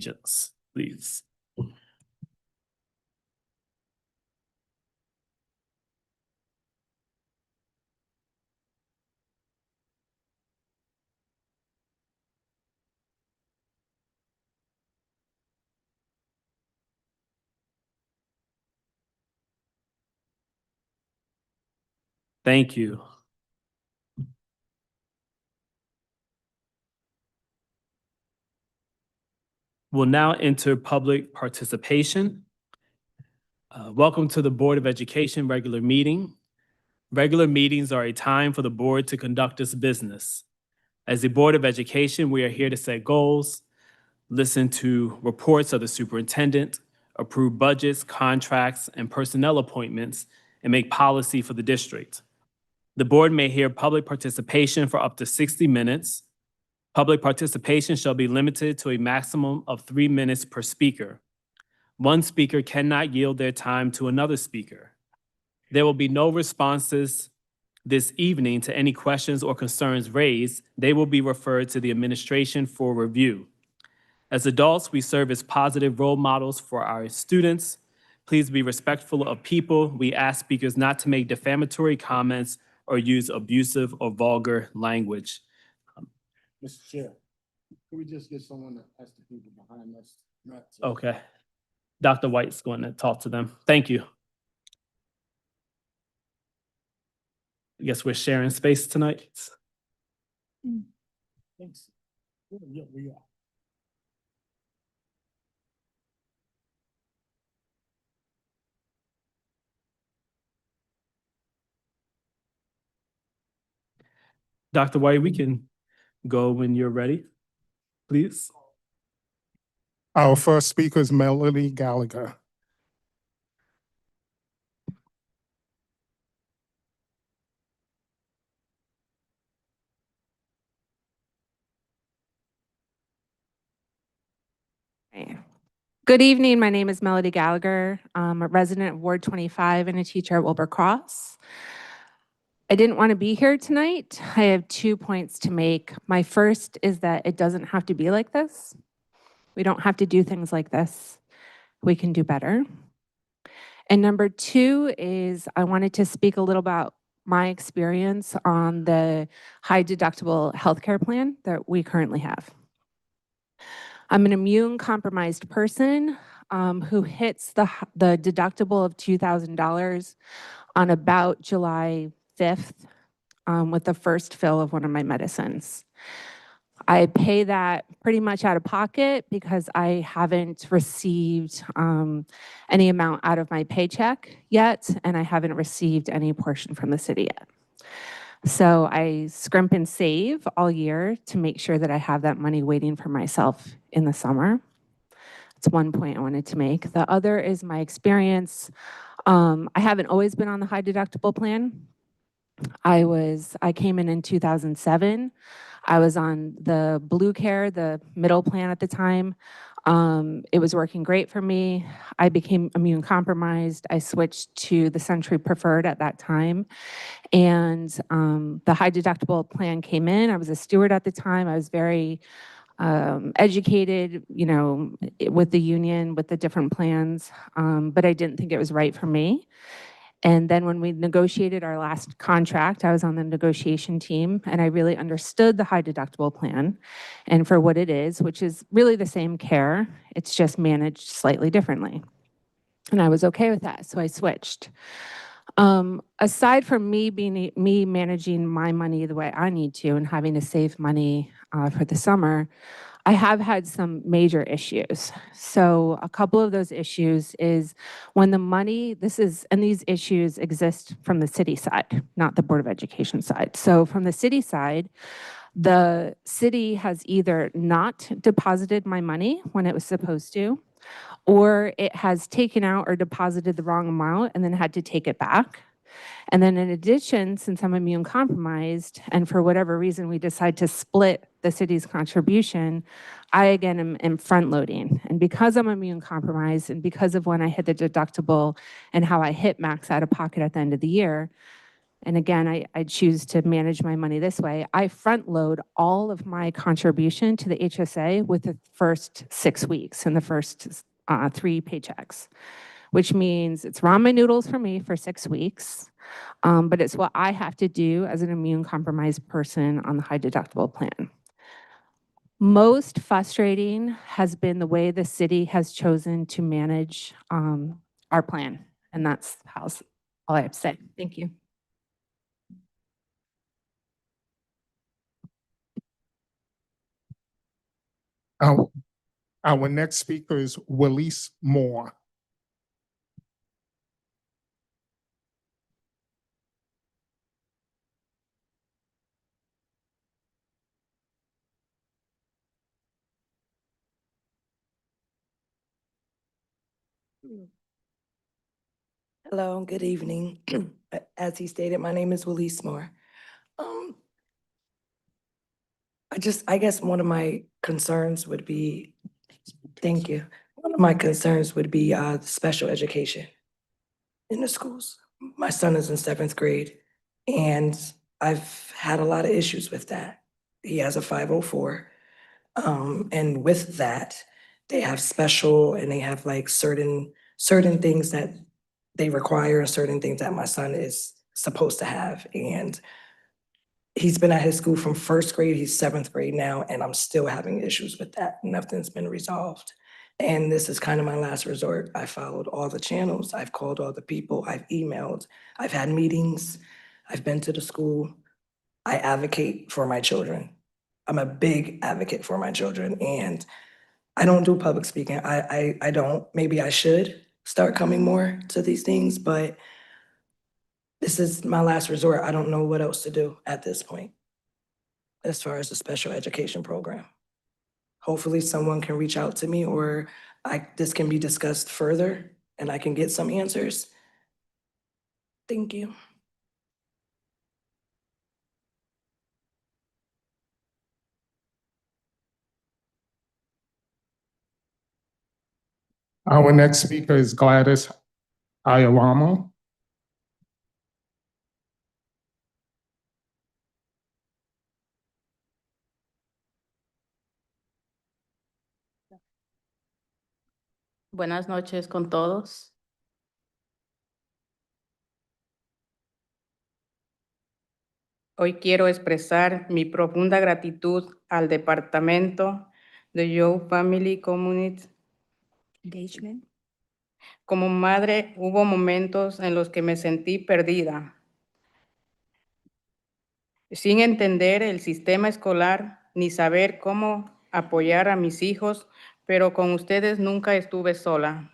allegiance, please. Thank you. We'll now enter public participation. Welcome to the Board of Education regular meeting. Regular meetings are a time for the board to conduct its business. As the Board of Education, we are here to set goals, listen to reports of the superintendent, approve budgets, contracts, and personnel appointments, and make policy for the district. The board may hear public participation for up to 60 minutes. Public participation shall be limited to a maximum of 3 minutes per speaker. One speaker cannot yield their time to another speaker. There will be no responses this evening to any questions or concerns raised. They will be referred to the administration for review. As adults, we serve as positive role models for our students. Please be respectful of people. We ask speakers not to make defamatory comments or use abusive or vulgar language. Mr. Chair, can we just get someone to ask the people behind us? not to- Okay. Dr. White's going to talk to them. Thank you. I guess we're sharing space tonight. Thanks. Yeah, we are. Dr. White, we can go when you're ready, please. Our first speaker is Melody Gallagher. Good evening. My name is Melody Gallagher. I'm a resident of Ward 25 and a teacher at Wilbur Cross. I didn't want to be here tonight. I have 2 points to make. My first is that it doesn't have to be like this. We don't have to do things like this. We can do better. And number 2 is I wanted to speak a little about my experience on the high deductible healthcare plan that we currently have. I'm an immune compromised person who hits the deductible of $2,000 on about July 5th with the first fill of one of my medicines. I pay that pretty much out of pocket because I haven't received any amount out of my paycheck yet, and I haven't received any portion from the city yet. So I scrimp and save all year to make sure that I have that money waiting for myself in the summer. That's one point I wanted to make. The other is my experience. I haven't always been on the high deductible plan. I came in 2007. I was on the Blue Care, the middle plan at the time. It was working great for me. I became immune compromised. I switched to the Century Preferred at that time. And the high deductible plan came in. I was a steward at the time. I was very educated, with the union, with the different plans, but I didn't think it was right for me. And then when we negotiated our last contract, I was on the negotiation team, and I really understood the high deductible plan and for what it is, which is really the same care. It's just managed slightly differently. And I was okay with that, so I switched. Aside from me managing my money the way I need to and having to save money for the summer, I have had some major issues. So a couple of those issues is when the money, these issues exist from the city side, not the Board of Education side. So from the city side, the city has either not deposited my money when it was supposed to, or it has taken out or deposited the wrong amount and then had to take it back. And then in addition, since I'm immune compromised, and for whatever reason we decide to split the city's contribution, I again am front loading. And because I'm immune compromised and because of when I hit the deductible and how I hit max out of pocket at the end of the year, And again, I choose to manage my money this way. I front load all of my contribution to the HSA with the first 6 weeks and the first 3 paychecks, which means it's ramen noodles for me for 6 weeks. But it's what I have to do as an immune compromised person on the high deductible plan. Most frustrating has been the way the city has chosen to manage our plan. And that's all I have to say. Thank you. Our next speaker is Willis Moore. Hello, good evening. As he stated, my name is Willis Moore. I guess one of my concerns would be, thank you. One of my concerns would be special education in the schools. My son is in 7th grade, and I've had a lot of issues with that. He has a 504. And with that, they have special and they have like certain things that they require and certain things that my son is supposed to have. And he's been at his school from 1st grade, he's 7th grade now, and I'm still having issues with that. Nothing's been resolved. And this is kind of my last resort. I followed all the channels, I've called all the people, I've emailed, I've had meetings, I've been to the school. I advocate for my children. I'm a big advocate for my children, and I don't do public speaking. I don't. Maybe I should start coming more to these things, but this is my last resort. I don't know what else to do at this point as far as the special education program. Hopefully someone can reach out to me, or this can be discussed further and I can get some answers. Thank you. Our next speaker is Gladys Ayalamo. Buenas noches con todos. Hoy quiero expresar mi profunda gratitud al Departamento de Youth Family Community Engagement. Como madre, hubo momentos en los que me sentí perdida, sin entender el sistema escolar ni saber cómo apoyar a mis hijos, pero con ustedes nunca estuve sola.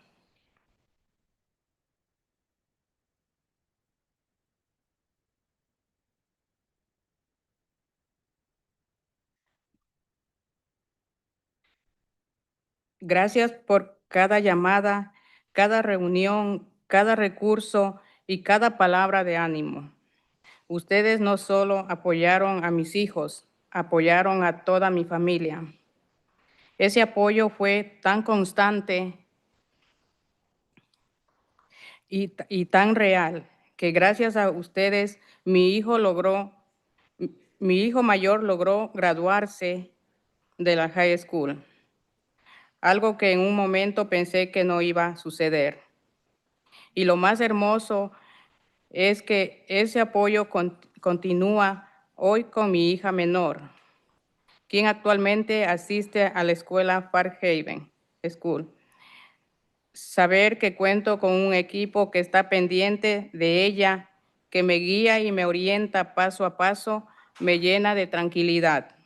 Gracias por cada llamada, cada reunión, cada recurso y cada palabra de ánimo. Ustedes no solo apoyaron a mis hijos, apoyaron a toda mi familia. Ese apoyo fue tan constante y tan real que gracias a ustedes mi hijo mayor logró graduarse de la high school, algo que en un momento pensé que no iba a suceder. Y lo más hermoso es que ese apoyo continúa hoy con mi hija menor, quien actualmente asiste a la escuela Park Haven School. Saber que cuento con un equipo que está pendiente de ella, que me guía y me orienta paso a paso, me llena de tranquilidad.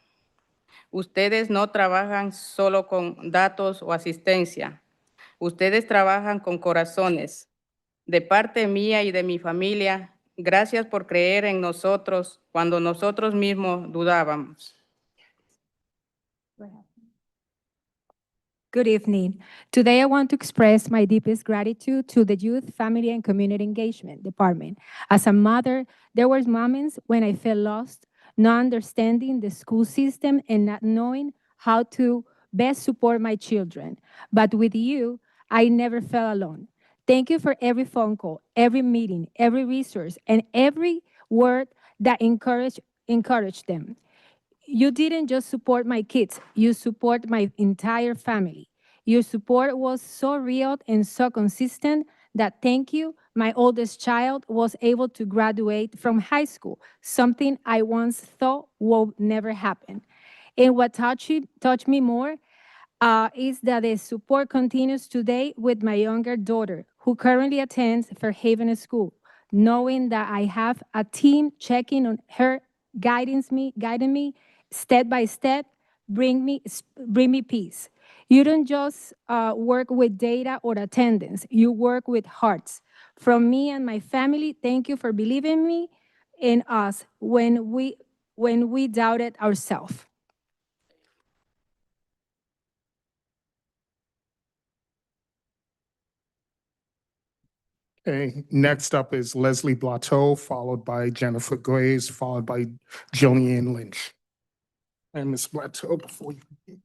Ustedes no trabajan solo con datos o asistencia. Ustedes trabajan con corazones. De parte mía y de mi familia, gracias por creer en nosotros cuando nosotros mismos dudábamos. Good evening. Today, I want to express my deepest gratitude to the Youth, Family, and Community Engagement Department. As a mother, there were moments when I felt lost, not understanding the school system and not knowing how to best support my children. But with you, I never felt alone. Thank you for every phone call, every meeting, every resource, and every word that encouraged them. You didn't just support my kids, you support my entire family. Your support was so real and so consistent that thank you, my oldest child was able to graduate from high school, something I once thought would never happen. And what touched me more is that the support continues today with my younger daughter, who currently attends Fairhaven School, knowing that I have a team checking on her, guiding me step by step, bring me peace. You don't just work with data or attendance, you work with hearts. From me and my family, thank you for believing me in us when we doubted ourselves. Okay, next up is Leslie Blateau, followed by Jennifer Graves, followed by Jillian Lynch. And Ms. Blateau, before you begin,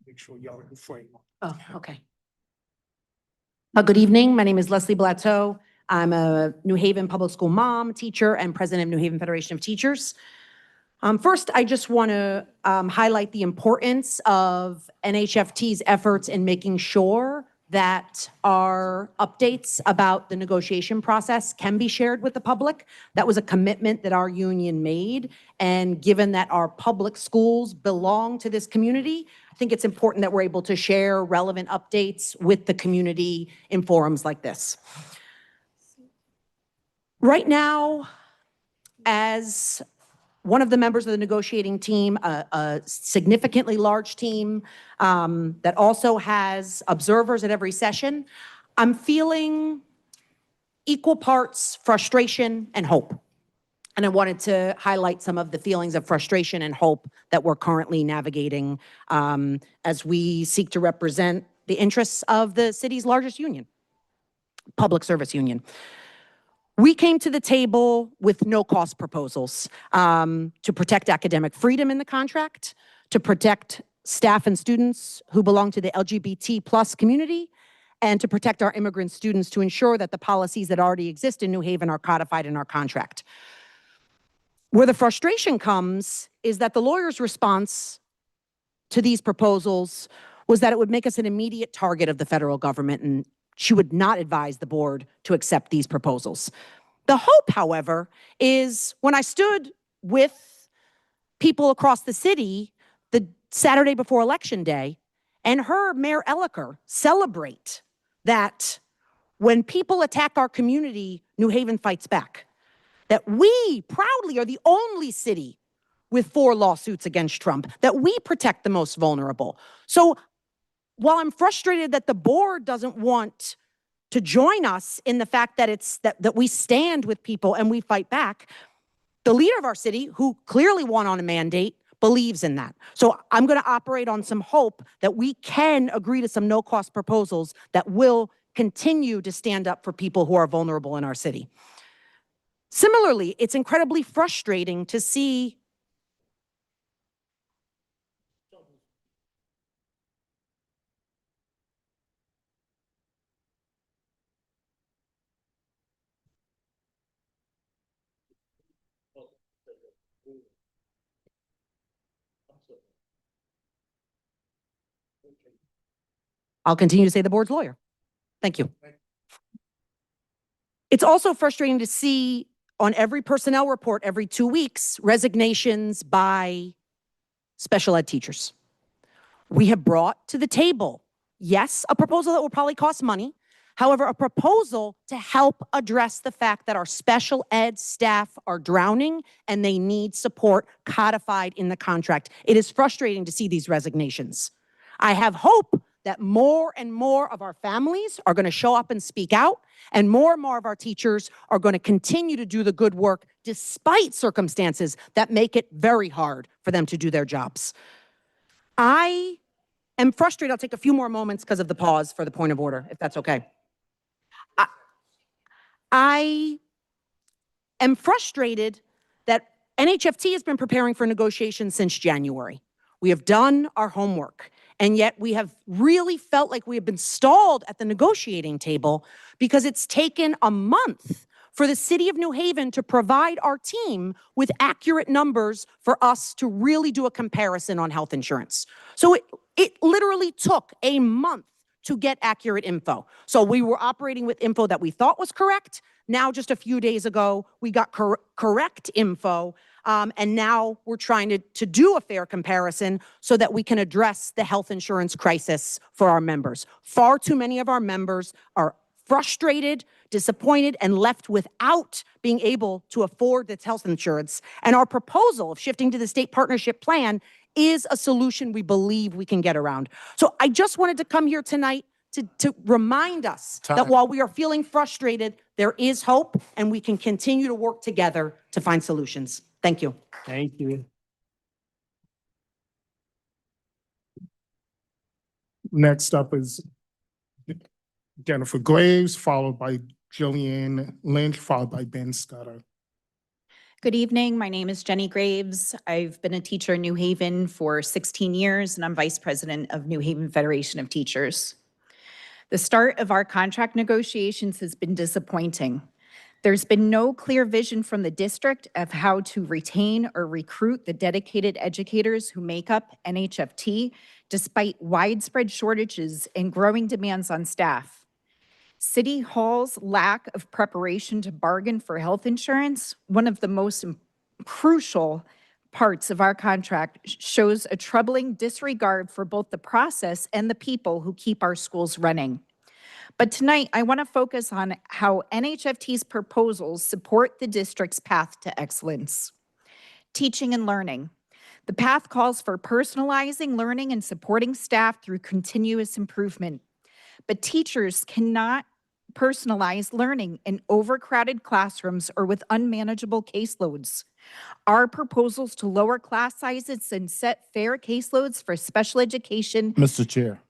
make sure y'all are in frame. Oh, okay. Good evening. My name is Leslie Blateau. I'm a New Haven Public School mom, teacher, and president of New Haven Federation of Teachers. First, I just want to highlight the importance of NHFT's efforts in making sure that our updates about the negotiation process can be shared with the public. That was a commitment that our union made. And given that our public schools belong to this community, I think it's important that we're able to share relevant updates with the community in forums like this. Right now, as one of the members of the negotiating team, a significantly large team that also has observers at every session, I'm feeling equal parts frustration and hope. And I wanted to highlight some of the feelings of frustration and hope that we're currently navigating as we seek to represent the interests of the city's largest union, public service union. We came to the table with no-cost proposals to protect academic freedom in the contract, to protect staff and students who belong to the LGBT+ community, and to protect our immigrant students to ensure that the policies that already exist in New Haven are codified in our contract. Where the frustration comes is that the lawyer's response to these proposals was that it would make us an immediate target of the federal government, and she would not advise the board to accept these proposals. The hope, however, is when I stood with people across the city the Saturday before Election Day and heard Mayor Elicker celebrate that when people attack our community, New Haven fights back. That we proudly are the only city with 4 lawsuits against Trump, that we protect the most vulnerable. So while I'm frustrated that the board doesn't want to join us in the fact that that we stand with people and we fight back, the leader of our city, who clearly won on a mandate, believes in that. So I'm going to operate on some hope that we can agree to some no-cost proposals that will continue to stand up for people who are vulnerable in our city. Similarly, it's incredibly frustrating to see I'll continue to say the board's lawyer. Thank you. It's also frustrating to see on every personnel report every 2 weeks, resignations by special ed teachers. We have brought to the table, yes, a proposal that will probably cost money. However, a proposal to help address the fact that our special ed staff are drowning and they need support codified in the contract. It is frustrating to see these resignations. I have hope that more and more of our families are going to show up and speak out, and more of our teachers are going to continue to do the good work despite circumstances that make it very hard for them to do their jobs. I am frustrated. I'll take a few more moments because of the pause for the point of order, if that's okay. I am frustrated that NHFT has been preparing for negotiations since January. We have done our homework. And yet we have really felt like we have been stalled at the negotiating table because it's taken a month for the city of New Haven to provide our team with accurate numbers for us to really do a comparison on health insurance. So it literally took a month to get accurate info. So we were operating with info that we thought was correct. Now, just a few days ago, we got correct info. And now we're trying to do a fair comparison so that we can address the health insurance crisis for our members. Far too many of our members are frustrated, disappointed, and left without being able to afford this health insurance. And our proposal of shifting to the state partnership plan is a solution we believe we can get around. So I just wanted to come here tonight to remind us that Time. while we are feeling frustrated, there is hope and we can continue to work together to find solutions. Thank you. Thank you. Next up is Jennifer Graves, followed by Jillian Lynch, followed by Ben Scudder. Good evening. My name is Jenny Graves. I've been a teacher in New Haven for 16 years, and I'm vice president of New Haven Federation of Teachers. The start of our contract negotiations has been disappointing. There's been no clear vision from the district of how to retain or recruit the dedicated educators who make up NHFT, despite widespread shortages and growing demands on staff. City Hall's lack of preparation to bargain for health insurance, one of the most crucial parts of our contract, shows a troubling disregard for both the process and the people who keep our schools running. But tonight, I want to focus on how NHFT's proposals support the district's path to excellence. Teaching and learning. The path calls for personalizing learning and supporting staff through continuous improvement. But teachers cannot personalize learning in overcrowded classrooms or with unmanageable caseloads. Our proposals to lower class sizes and set fair caseloads for special education. Mr. Chair,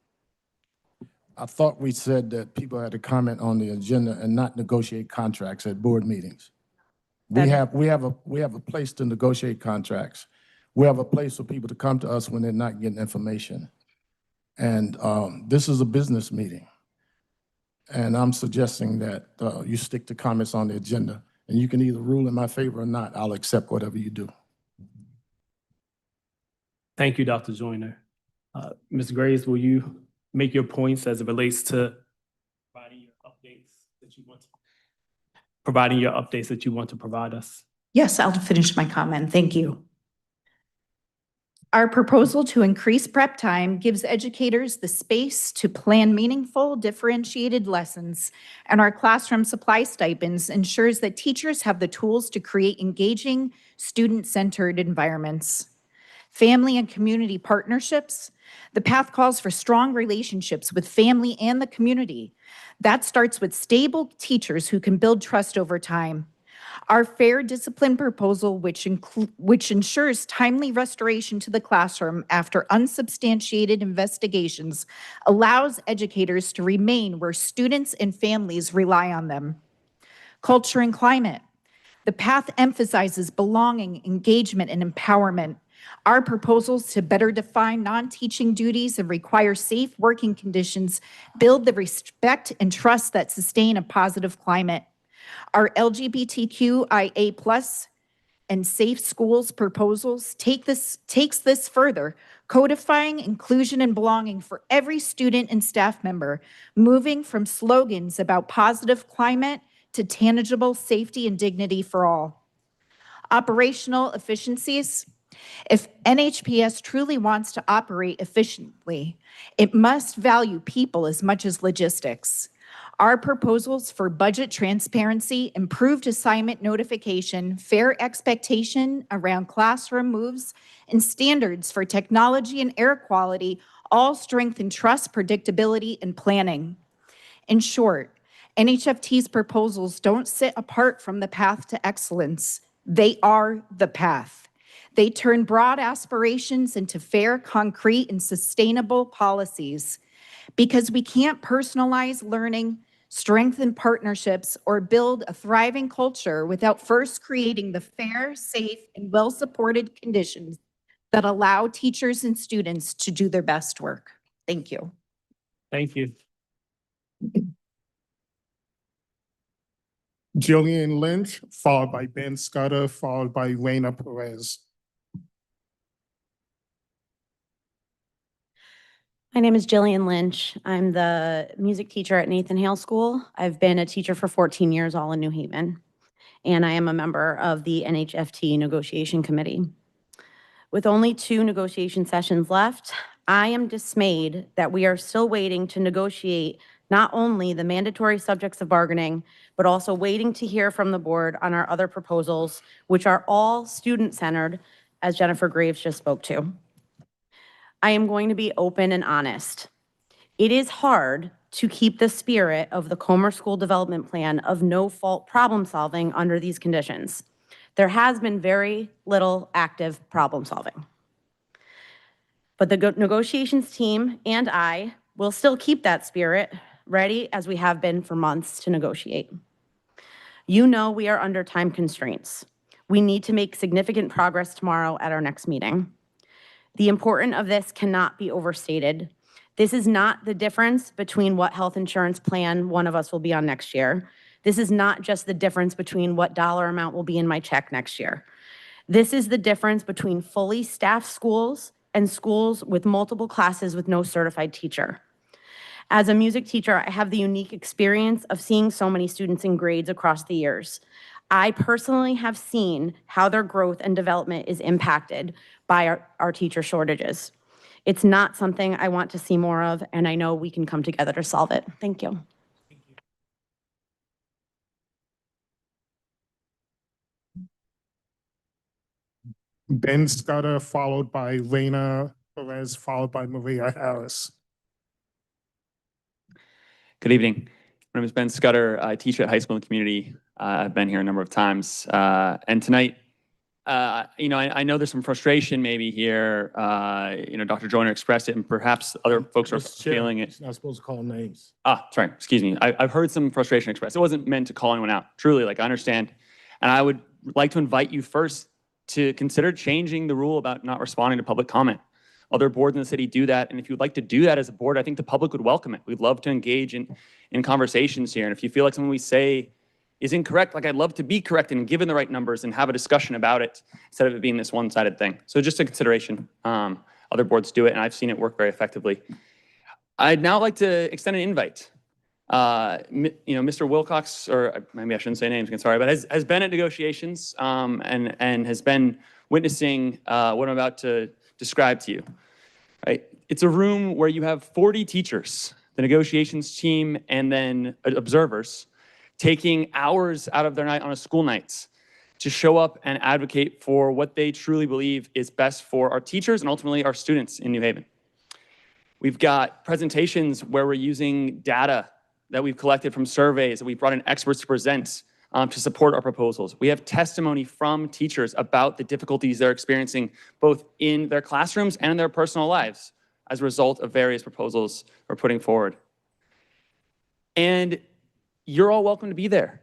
I thought we said that people had to comment on the agenda and not negotiate contracts at board meetings. We have a place to negotiate contracts. We have a place for people to come to us when they're not getting information. And this is a business meeting. And I'm suggesting that you stick to comments on the agenda, and you can either rule in my favor or not. I'll accept whatever you do. Thank you, Dr. Joyner. Ms. Graves, will you make your points as it relates to providing your updates that you want to provide us? Yes, I'll finish my comment. Thank you. Our proposal to increase prep time gives educators the space to plan meaningful, differentiated lessons, and our classroom supply stipends ensures that teachers have the tools to create engaging, student-centered environments. Family and community partnerships. The path calls for strong relationships with family and the community. That starts with stable teachers who can build trust over time. Our fair discipline proposal, which ensures timely restoration to the classroom after unsubstantiated investigations, allows educators to remain where students and families rely on them. Culture and climate. The path emphasizes belonging, engagement, and empowerment. Our proposals to better define non-teaching duties and require safe working conditions build the respect and trust that sustain a positive climate. Our LGBTQIA+ and Safe Schools proposals takes this further, codifying inclusion and belonging for every student and staff member, moving from slogans about positive climate to tangible safety and dignity for all. Operational efficiencies. If NHPS truly wants to operate efficiently, it must value people as much as logistics. Our proposals for budget transparency, improved assignment notification, fair expectation around classroom moves, and standards for technology and air quality all strengthen trust, predictability, and planning. In short, NHFT's proposals don't sit apart from the path to excellence. They are the path. They turn broad aspirations into fair, concrete, and sustainable policies. Because we can't personalize learning, strengthen partnerships, or build a thriving culture without first creating the fair, safe, and well-supported conditions that allow teachers and students to do their best work. Thank you. Thank you. Jillian Lynch, followed by Ben Scudder, followed by Raina Perez. My name is Jillian Lynch. I'm the music teacher at Nathan Hale School. I've been a teacher for 14 years, all in New Haven. And I am a member of the NHFT Negotiation Committee. With only 2 negotiation sessions left, I am dismayed that we are still waiting to negotiate not only the mandatory subjects of bargaining, but also waiting to hear from the board on our other proposals, which are all student-centered, as Jennifer Graves just spoke to. I am going to be open and honest. It is hard to keep the spirit of the Comer School Development Plan of no-fault problem-solving under these conditions. There has been very little active problem-solving. But the negotiations team and I will still keep that spirit ready, as we have been for months, to negotiate. You know we are under time constraints. We need to make significant progress tomorrow at our next meeting. The importance of this cannot be overstated. This is not the difference between what health insurance plan one of us will be on next year. This is not just the difference between what dollar amount will be in my check next year. This is the difference between fully staffed schools and schools with multiple classes with no certified teacher. As a music teacher, I have the unique experience of seeing so many students in grades across the years. I personally have seen how their growth and development is impacted by our teacher shortages. It's not something I want to see more of, and I know we can come together to solve it. Thank you. Ben Scudder, followed by Raina Perez, followed by Maria Harris. Good evening. My name is Ben Scudder. I teach at high school and community. I've been here a number of times. And tonight, I know there's some frustration maybe here. Dr. Joyner expressed it, and perhaps other folks are Mr. Chair, feeling it. he's not supposed to call names. Sorry, excuse me. I've heard some frustration expressed. It wasn't meant to call anyone out. Truly, I understand. And I would like to invite you first to consider changing the rule about not responding to public comment. Other boards in the city do that, and if you'd like to do that as a board, I think the public would welcome it. We'd love to engage in conversations here, and if you feel like something we say is incorrect, I'd love to be corrected and given the right numbers and have a discussion about it instead of it being this one-sided thing. So just a consideration. Other boards do it, and I've seen it work very effectively. I'd now like to extend an invite. Mr. Wilcox, or maybe I shouldn't say names, again, sorry, but has been at negotiations and has been witnessing what I'm about to describe to you. Right? It's a room where you have 40 teachers, the negotiations team, and then observers taking hours out of their night on a school night to show up and advocate for what they truly believe is best for our teachers and ultimately our students in New Haven. We've got presentations where we're using data that we've collected from surveys, that we've brought in experts to present to support our proposals. We have testimony from teachers about the difficulties they're experiencing both in their classrooms and in their personal lives as a result of various proposals we're putting forward. And you're all welcome to be there.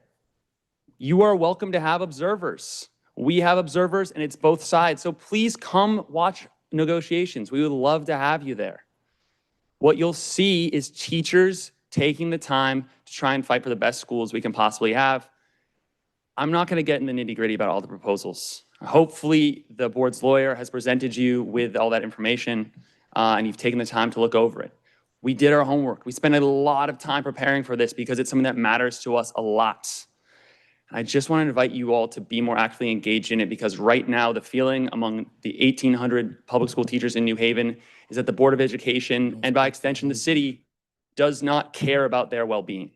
You are welcome to have observers. We have observers, and it's both sides. So please come watch negotiations. We would love to have you there. What you'll see is teachers taking the time to try and fight for the best schools we can possibly have. I'm not going to get in the nitty-gritty about all the proposals. Hopefully, the board's lawyer has presented you with all that information, and you've taken the time to look over it. We did our homework. We spent a lot of time preparing for this because it's something that matters to us a lot. I just want to invite you all to be more actively engaged in it, because right now the feeling among the 1,800 public school teachers in New Haven is that the Board of Education, and by extension the city, does not care about their well-being.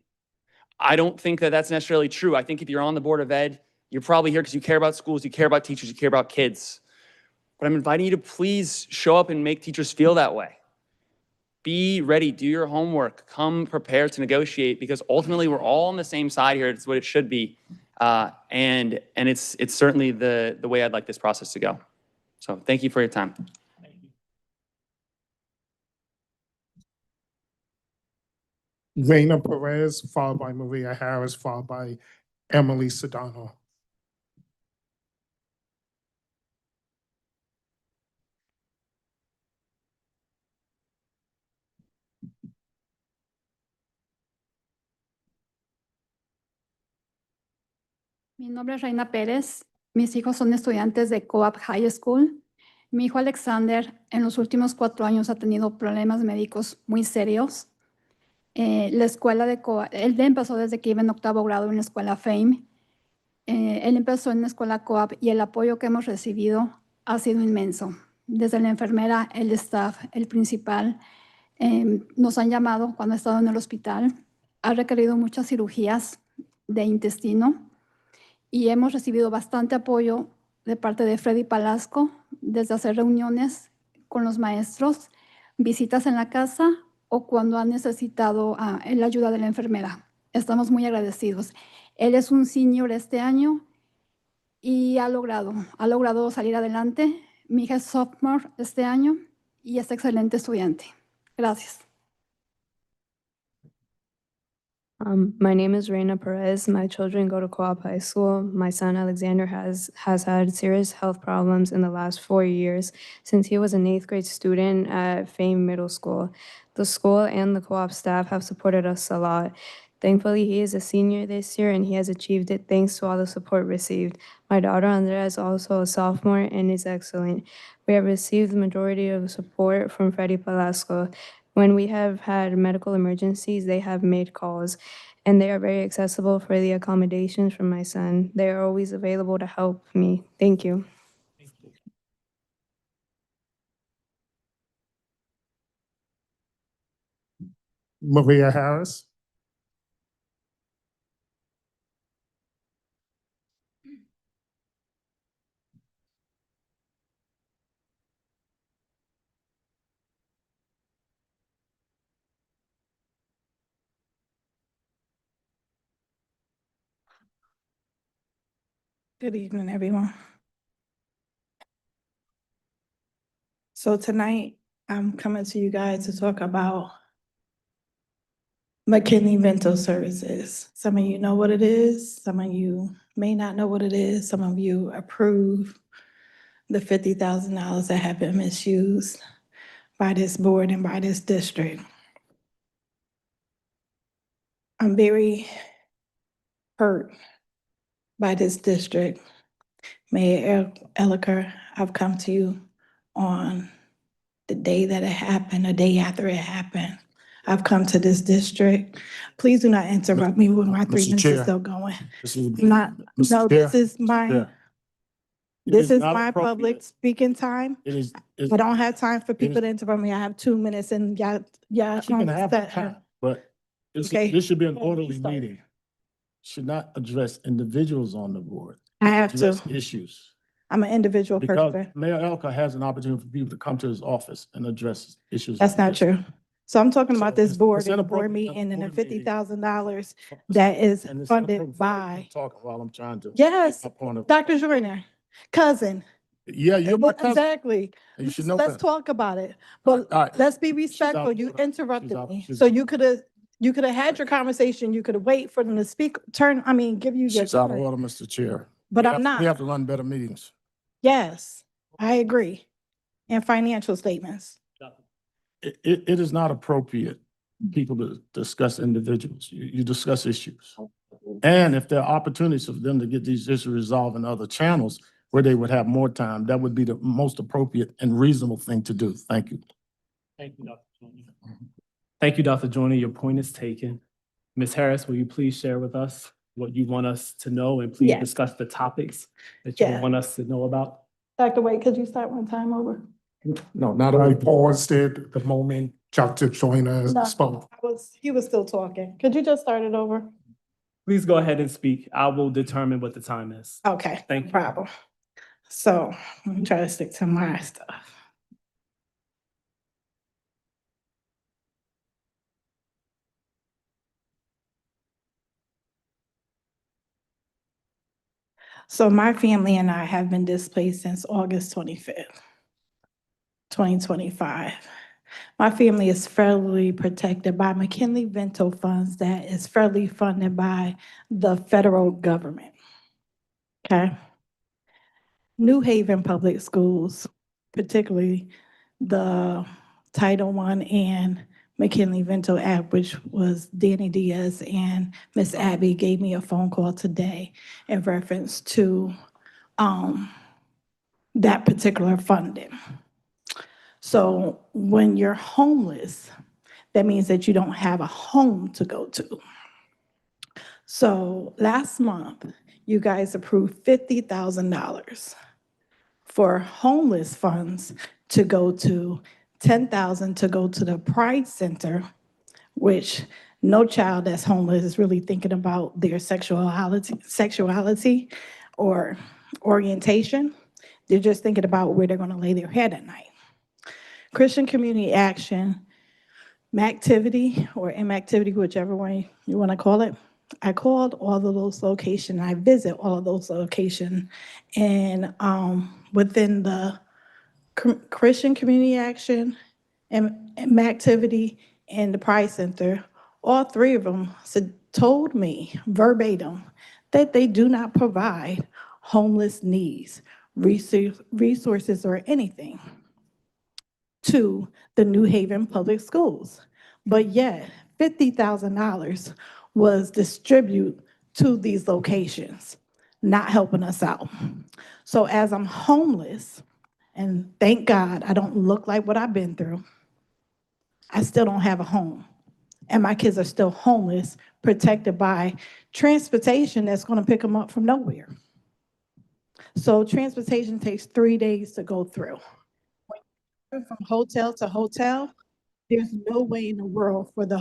I don't think that that's necessarily true. I think if you're on the Board of Ed, you're probably here because you care about schools, you care about teachers, you care about kids. But I'm inviting you to please show up and make teachers feel that way. Be ready, do your homework, come prepared to negotiate, because ultimately we're all on the same side here. It's what it should be. And it's certainly the way I'd like this process to go. So thank you for your time. Raina Perez, followed by Maria Harris, followed by Emily Sedano. Mi nombre es Reina Pérez. Mis hijos son estudiantes de Co-op High School. Mi hijo Alexander en los últimos 4 años ha tenido problemas médicos muy serios. La escuela de Co-op, él empezó desde que iba en 8º grado en la escuela FAME. Él empezó en la escuela Co-op y el apoyo que hemos recibido ha sido inmenso. Desde la enfermera, el staff, el principal, nos han llamado cuando ha estado en el hospital. Ha requerido muchas cirugías de intestino y hemos recibido bastante apoyo de parte de Freddy Palasco, desde hacer reuniones con los maestros, visitas en la casa o cuando han necesitado la ayuda de la enfermera. Estamos muy agradecidos. Él es un senior este año y ha logrado salir adelante. Mi hija es sophomore este año y es excelente estudiante. Gracias. My name is Reina Perez. My children go to Co-op High School. My son Alexander has had serious health problems in the last 4 years since he was an 8th grade student at Fame Middle School. The school and the co-op staff have supported us a lot. Thankfully, he is a senior this year and he has achieved it thanks to all the support received. My daughter Andrea is also a sophomore and is excellent. We have received the majority of support from Freddie Palasco. When we have had medical emergencies, they have made calls, and they are very accessible for the accommodations for my son. They are always available to help me. Thank you. Maria Harris. Good evening, everyone. So tonight, I'm coming to you guys to talk about McKinney-Vento Services. Some of you know what it is. Some of you may not know what it is. Some of you approve the $50,000 that have been misused by this board and by this district. I'm very hurt by this district. Mayor Elicker, I've come to you on the day that it happened, the day after it happened. I've come to this district. Please do not interrupt me when my 3 Mr. minutes Chair. is still going. This is- Not, Mr. no, Chair, this is my, Chair, it this is not my public appropriate. speaking time. It is. I don't have time for is- people to interrupt me. I have 2 minutes and y'all. She can have her time, but Okay. this should be an Go ahead, orderly start. meeting. Should not address individuals on the board. I have to. Address issues. I'm an individual Because person. Mayor Elka has an opportunity for people to come to his office and address issues. That's not true. So I'm talking So about this it's- board it's and the board inappropriate meeting and the board meeting. $50,000 that is And it's funded inappropriate by, talking while I'm trying to. yes, my point of- Dr. Joyner, cousin. Yeah, you're my cousin. Exactly. and You should know Let's that. talk about it. But All right. let's be out respectful. of You order. She's interrupted out- me. she's So out. you could have had your conversation. You could have waited for them to speak, give you your She's out of turn. order, Mr. Chair. But We I'm have- not. We have to run better meetings. Yes, I agree. And financial statements. It is not appropriate, people to discuss individuals. You discuss issues. And if there are opportunities for them to get these issues resolved in other channels where they would have more time, that would be the most appropriate and reasonable thing to do. Thank you. Thank you, Dr. Joyner. Thank you, Dr. Joyner. Your point is taken. Ms. Harris, will you please share with us what you want us to know and please Yes. discuss the topics that you Yes. want us to know about? Dr. Wade, could you start one time over? No, not I paused it the moment Dr. Joyner No, spoke. he was still talking. Could you just start it over? Please go ahead and speak. I will determine what the time is. Okay, Thank no you. problem. So let me try to stick to my stuff. So my family and I have been displaced since August 25th, 2025. My family is federally protected by McKinley-Vento funds that is federally funded by the federal government. Okay? New Haven Public Schools, particularly the Title I and McKinley-Vento app, which was Danny Diaz and Miss Abby gave me a phone call today in reference to that particular funding. So when you're homeless, that means that you don't have a home to go to. So last month, you guys approved $50,000 for homeless funds to go to, $10,000 to go to the Pride Center, which no child that's homeless is really thinking about their sexuality or orientation. They're just thinking about where they're gonna lay their head at night. Christian Community Action, MACtivity or MACtivity, whichever way you wanna call it. I called all of those locations, I visit all of those locations, and within the Christian Community Action and MACtivity and the Pride Center, all three of them told me verbatim that they do not provide homeless needs, resources, or anything to the New Haven Public Schools. But yet, $50,000 was distributed to these locations, not helping us out. So as I'm homeless, and thank God I don't look like what I've been through, I still don't have a home. And my kids are still homeless, protected by transportation that's gonna pick them up from nowhere. So transportation takes 3 days to go through. From hotel to hotel, there's no way in the world for the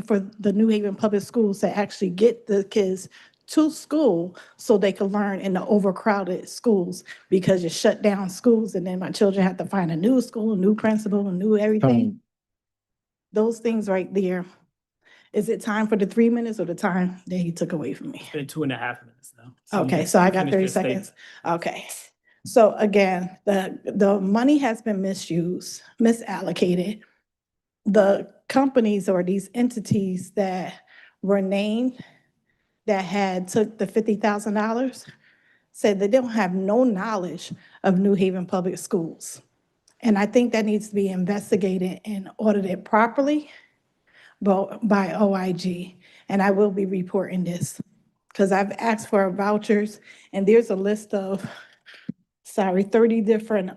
for the New Haven Public Schools to actually get the kids to school so they can learn in the overcrowded schools, because you shut down schools and then my children have to find a new school, a new principal, a new everything. Those things right there. Is it time for the 3 minutes or the time that he took away from me? It's been 2.5 minutes now. So Okay, you so I got finish 30 your statement. seconds. Okay. So again, the money has been misused, misallocated. The companies or these entities that were named that had took the $50,000 said they don't have no knowledge of New Haven Public Schools. And I think that needs to be investigated and audited properly by OIG. And I will be reporting this because I've asked for vouchers, and there's a list of, 30 different,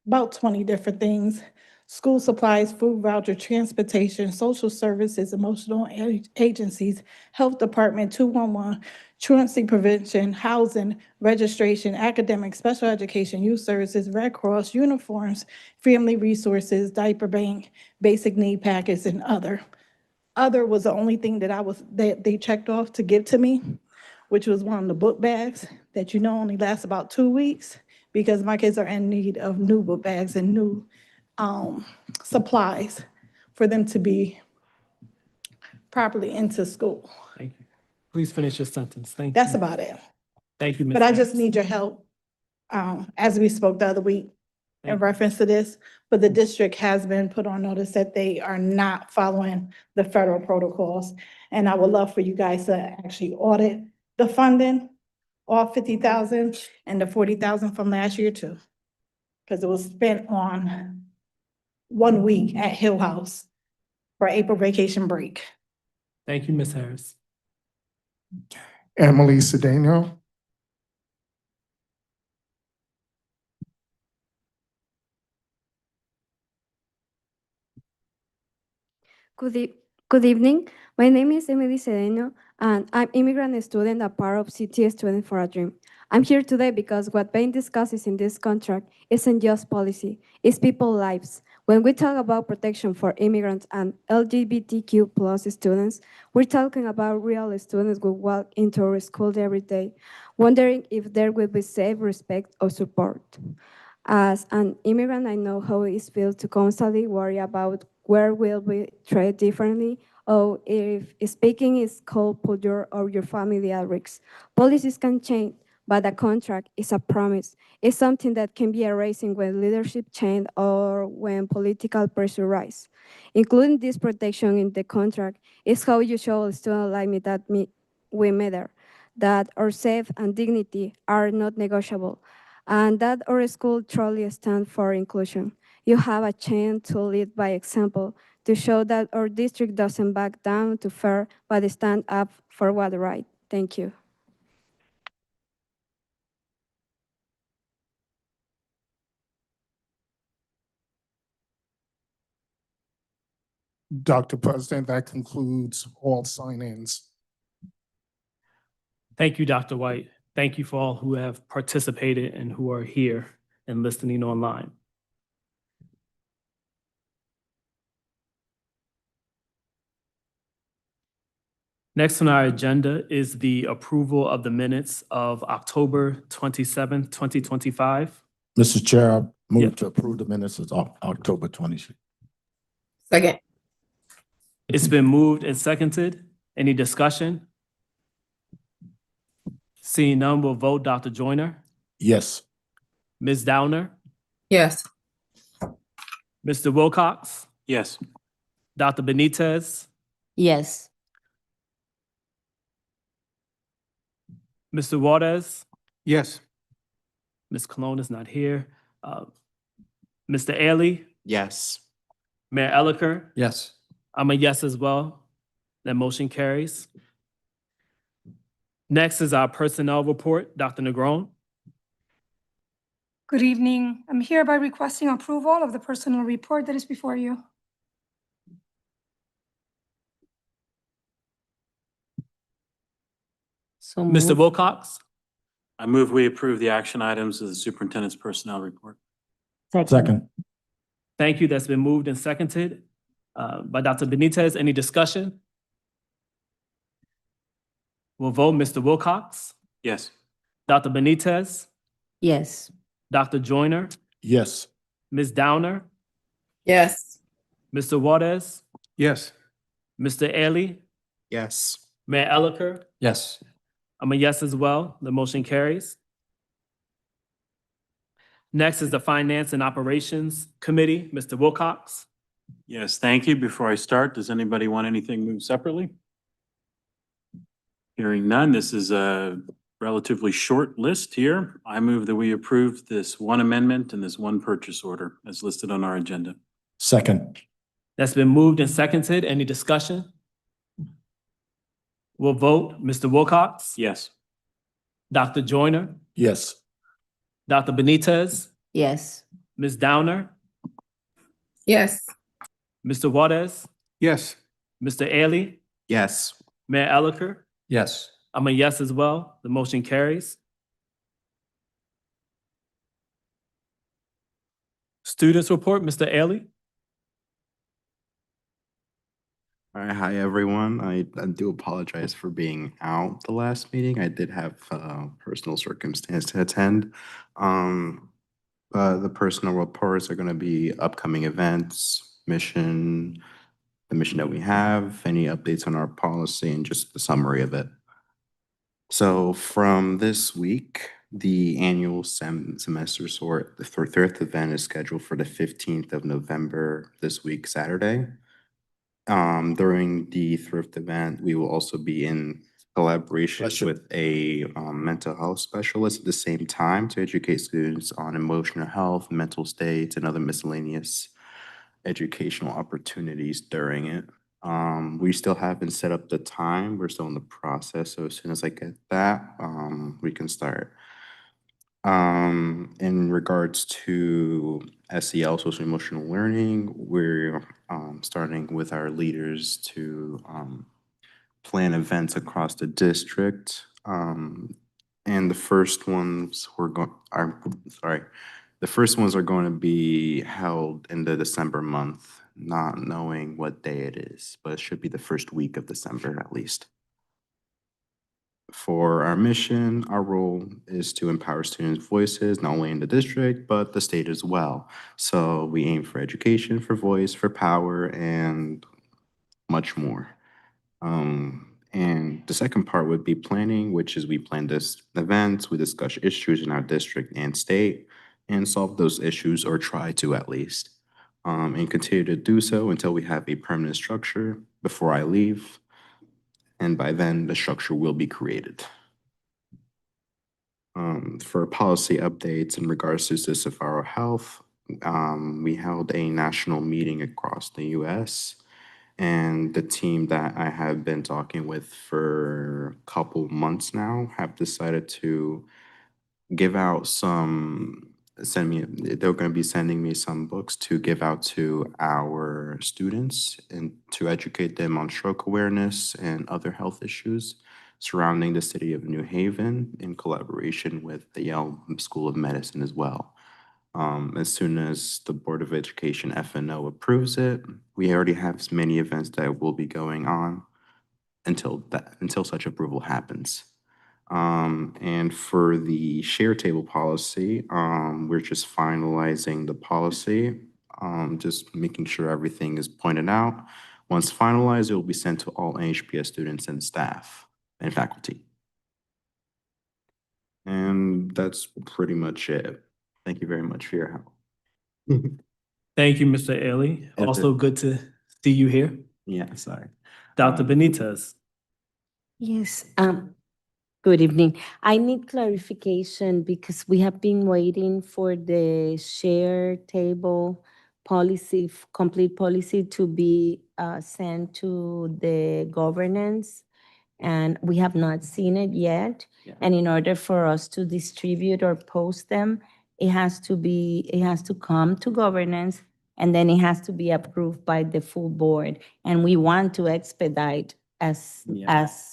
about 20 different things. School supplies, food voucher, transportation, social services, emotional agencies, health department, 211, truancy prevention, housing, registration, academic, special education, youth services, Red Cross, uniforms, family resources, diaper bank, basic need packets, and other. Other was the only thing that they checked off to give to me, which was one of the book bags that only lasts about 2 weeks, because my kids are in need of new book bags and new supplies for them to be properly into school. Thank you. Please finish your sentence. Thank you. That's about it. Thank you, Ms. But I just Harris. need your help, as we spoke the other week in Thank you. reference to this. But the district has been put on notice that they are not following the federal protocols. And I would love for you guys to actually audit the funding, all 50,000 and the 40,000 from last year too. Because it was spent on 1 week at Hill House for April vacation break. Thank you, Ms. Harris. Emily Cedeno. Good evening. My name is Emily Cedeno, and I'm immigrant student, a part of CT Student for a Dream. I'm here today because what being discussed is in this contract isn't just policy, it's people's lives. When we talk about protection for immigrants and LGBTQ plus students, we're talking about real students who walk into our school every day, wondering if there will be safe, respect, or support. As an immigrant, I know how it feels to constantly worry about where will be treated differently, or if speaking is called put your or your family at risk. Policies can change, but a contract is a promise. It's something that can be erasing when leadership change or when political pressure rise. Including this protection in the contract is how you show a student like me that we matter, that our safety and dignity are not negotiable, and that our school truly stands for inclusion. You have a chance to lead by example, to show that our district doesn't back down to fear, but stand up for what's right. Thank you. Dr. President, that concludes all sign-ins. Thank you, Dr. White. Thank you for all who have participated and who are here and listening online. Next on our agenda is the approval of the minutes of October 27th, 2025. Mr. Chair, I Yeah. move to approve the minutes of October 26th. Second. It's been moved and seconded. Any discussion? Seeing none, we'll vote. Dr. Joyner, Yes. Ms. Downer, Yes. Mr. Wilcox, Yes. Dr. Benitez, Yes. Mr. Waters, Yes. Ms. Cologne is not here. Mr. Ailey, Yes. Mayor Elicker, Yes. I'm a yes as well. That motion carries. Next is our personnel report. Dr. Negron. Good evening. I'm hereby requesting approval of the personnel report that is before you. So Mr. moved. Wilcox, I move we approve the action items of the superintendent's personnel report. Second. thank you. That's been moved and seconded by Dr. Benitez. Any discussion? We'll vote. Mr. Wilcox, Yes. Dr. Benitez, Yes. Dr. Joyner, Yes. Ms. Downer, Yes. Mr. Waters, Yes. Mr. Ailey, Yes. Mayor Elicker. Yes. I'm a yes as well. The motion carries. Next is the Finance and Operations Committee. Mr. Wilcox. Yes, thank you. Before I start, does anybody want anything moved separately? Hearing none, this is a relatively short list here. I move that we approve this one amendment and this one purchase order as listed on our agenda. Second. That's been moved and seconded. Any discussion? We'll vote. Mr. Wilcox, Yes. Dr. Joyner, Yes. Dr. Benitez, Yes. Ms. Downer, Yes. Mr. Waters, Yes. Mr. Ailey, Yes. Mayor Elicker. Yes. I'm a yes as well. The motion carries. Students report, Mr. Ailey. All right, hi everyone. I do apologize for being out the last meeting. I did have personal circumstance to attend. The personal reports are going to be upcoming events, mission, the mission that we have, any updates on our policy, and just the summary of it. So from this week, the annual semester sort, the third event is scheduled for the 15th of November, this week, Saturday. During the thrift event, we will also be in collaboration with a mental health specialist at the same time to educate students on emotional health, mental states, and other miscellaneous educational opportunities during it. We still haven't set up the time. We're still in the process. So as soon as I get that, we can start. In regards to SEL, social emotional learning, we're starting with our leaders to plan events across the district. And the first ones the first ones are going to be held in the December month, not knowing what day it is, but it should be the first week of December at least. For our mission, our role is to empower students' voices, not only in the district, but the state as well. So we aim for education, for voice, for power, and much more. And the second part would be planning, which is we plan this events, we discuss issues in our district and state, and solve those issues, or try to at least. And continue to do so until we have a permanent structure before I leave. And by then, the structure will be created. For policy updates in regards to Safaro Health, we held a national meeting across the US, and the team that I have been talking with for a couple months now have decided to give out they're going to be sending me some books to give out to our students and to educate them on stroke awareness and other health issues surrounding the city of New Haven in collaboration with the Yale School of Medicine as well. As soon as the Board of Education FNO approves it, we already have many events that will be going on until such approval happens. And for the share table policy, we're just finalizing the policy, just making sure everything is pointed out. Once finalized, it will be sent to all NHPS students and staff and faculty. And that's pretty much it. Thank you very much for your help. Thank you, Mr. Ailey. If Also good to see you here. Yeah, sorry. Dr. Benitez. Yes, good evening. I need clarification because we have been waiting for the share table policy, complete policy to be sent to the governance, and we have not seen it yet. Yeah. And in order for us to distribute or post them, it has to come to governance, and then it has to be approved by the full board. And we want to expedite as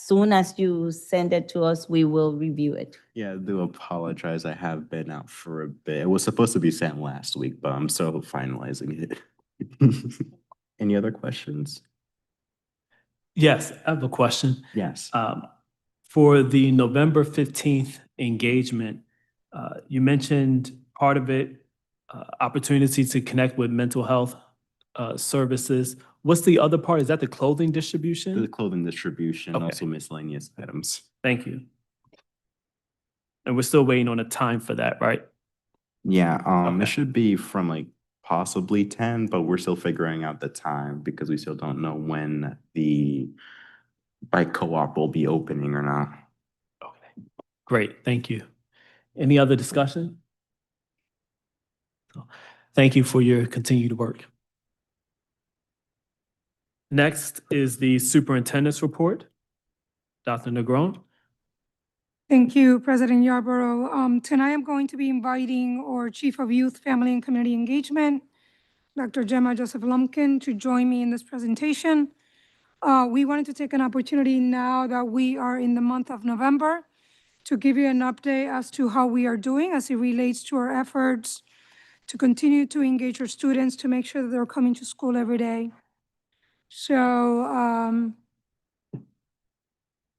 soon as you send it to us, we will review it. Yeah, I do apologize. I have been out for a bit. It was supposed to be sent last week, but I'm still finalizing it. Any other questions? Yes, I have a question. Yes. For the November 15th engagement, you mentioned part of it, opportunity to connect with mental health services. What's the other part? Is that the clothing distribution? The clothing distribution, Okay. also miscellaneous items. Thank you. And we're still waiting on a time for that, right? Yeah, Okay. it should be from like possibly 10, but we're still figuring out the time because we still don't know when the bike co-op will be opening or not. Okay. Great, thank you. Any other discussion? Thank you for your continued work. Next is the superintendent's report. Dr. Negron. Thank you, President Yarborough. Tonight I'm going to be inviting our Chief of Youth, Family, and Community Engagement, Dr. Gemma Joseph Lumpkin, to join me in this presentation. We wanted to take an opportunity now that we are in the month of November to give you an update as to how we are doing as it relates to our efforts to continue to engage our students to make sure that they're coming to school every day. So,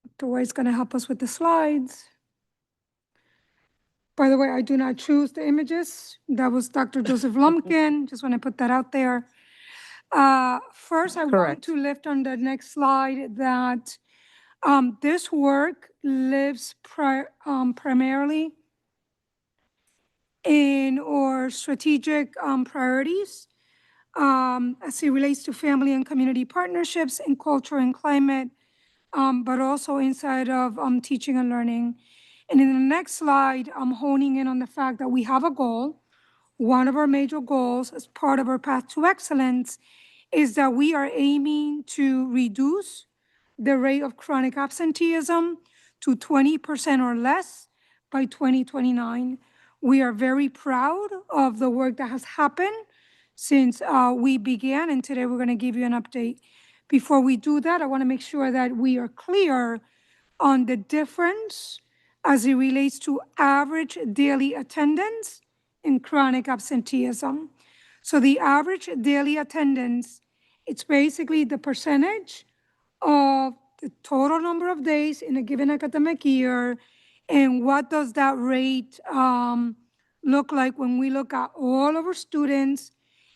Dr. White's going to help us with the slides. By the way, I do not choose the images. That was Dr. Joseph Lumpkin. Just want to put that out there. First, I want Correct. to lift on the next slide that this work lives primarily in our strategic priorities as it relates to family and community partnerships in culture and climate, but also inside of teaching and learning. And in the next slide, I'm honing in on the fact that we have a goal. One of our major goals as part of our path to excellence is that we are aiming to reduce the rate of chronic absenteeism to 20% or less by 2029. We are very proud of the work that has happened since we began, and today we're going to give you an update. Before we do that, I want to make sure that we are clear on the difference as it relates to average daily attendance and chronic absenteeism. So the average daily attendance, it's basically the percentage of the total number of days in a given academic year, and what does that rate look like when we look at all of our students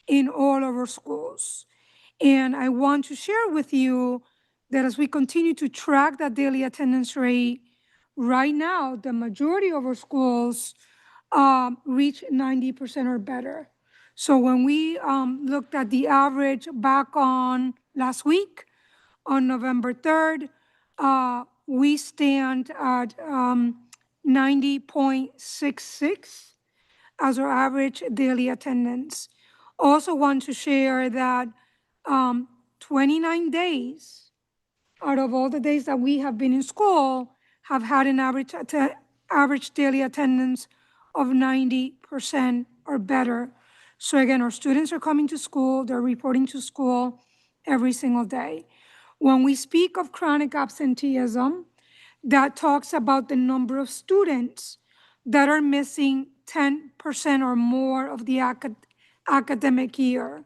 in all of our schools. And I want to share with you that as we continue to track that daily attendance rate, right now, the majority of our schools reach 90% or better. So when we looked at the average back on last week, on November 3rd, we stand at 90.66. as our average daily attendance. Also want to share that 29 days out of all the days that we have been in school have had an average daily attendance of 90% or better. So again, our students are coming to school, they're reporting to school every single day. When we speak of chronic absenteeism, that talks about the number of students that are missing 10% or more of the academic year.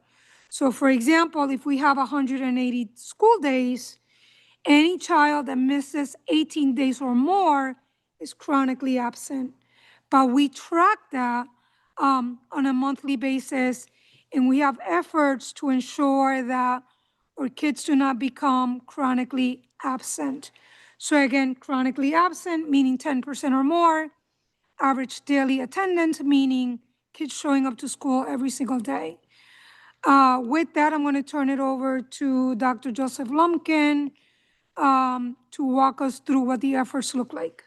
So for example, if we have 180 school days, any child that misses 18 days or more is chronically absent. But we track that on a monthly basis, and we have efforts to ensure that our kids do not become chronically absent. So again, chronically absent, meaning 10% or more, average daily attendance, meaning kids showing up to school every single day. With that, I'm going to turn it over to Dr. Joseph Lumpkin to walk us through what the efforts look like.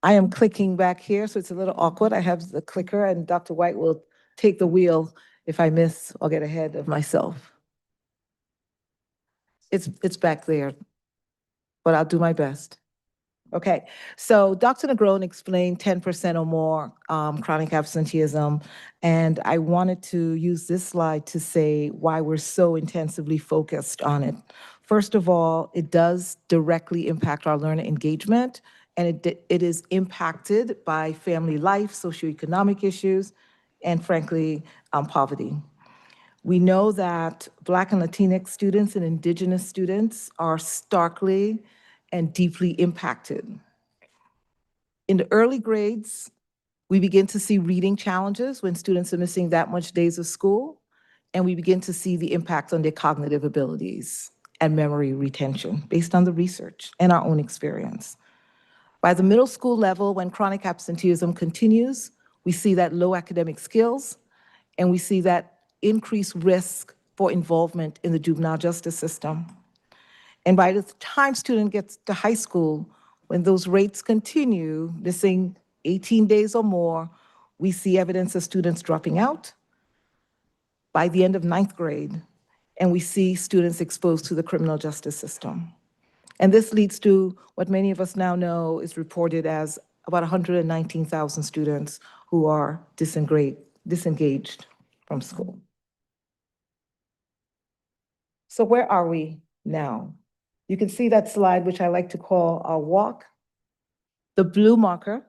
I am clicking back here, so it's a little awkward. I have the clicker, and Dr. White will take the wheel if I miss or get ahead of myself. It's back there, but I'll do my best. Okay, so Dr. Negron explained 10% or more chronic absenteeism, and I wanted to use this slide to say why we're so intensively focused on it. First of all, it does directly impact our learner engagement, and it is impacted by family life, socioeconomic issues, and frankly, poverty. We know that Black and Latinx students and Indigenous students are starkly and deeply impacted. In the early grades, we begin to see reading challenges when students are missing that much days of school, and we begin to see the impact on their cognitive abilities and memory retention based on the research and our own experience. By the middle school level, when chronic absenteeism continues, we see that low academic skills, and we see that increased risk for involvement in the juvenile justice system. And by the time student gets to high school, when those rates continue, missing 18 days or more, we see evidence of students dropping out by the end of 9th grade, and we see students exposed to the criminal justice system. And this leads to what many of us now know is reported as about 119,000 students who are disengaged from school. So where are we now? You can see that slide, which I like to call our walk. The blue marker.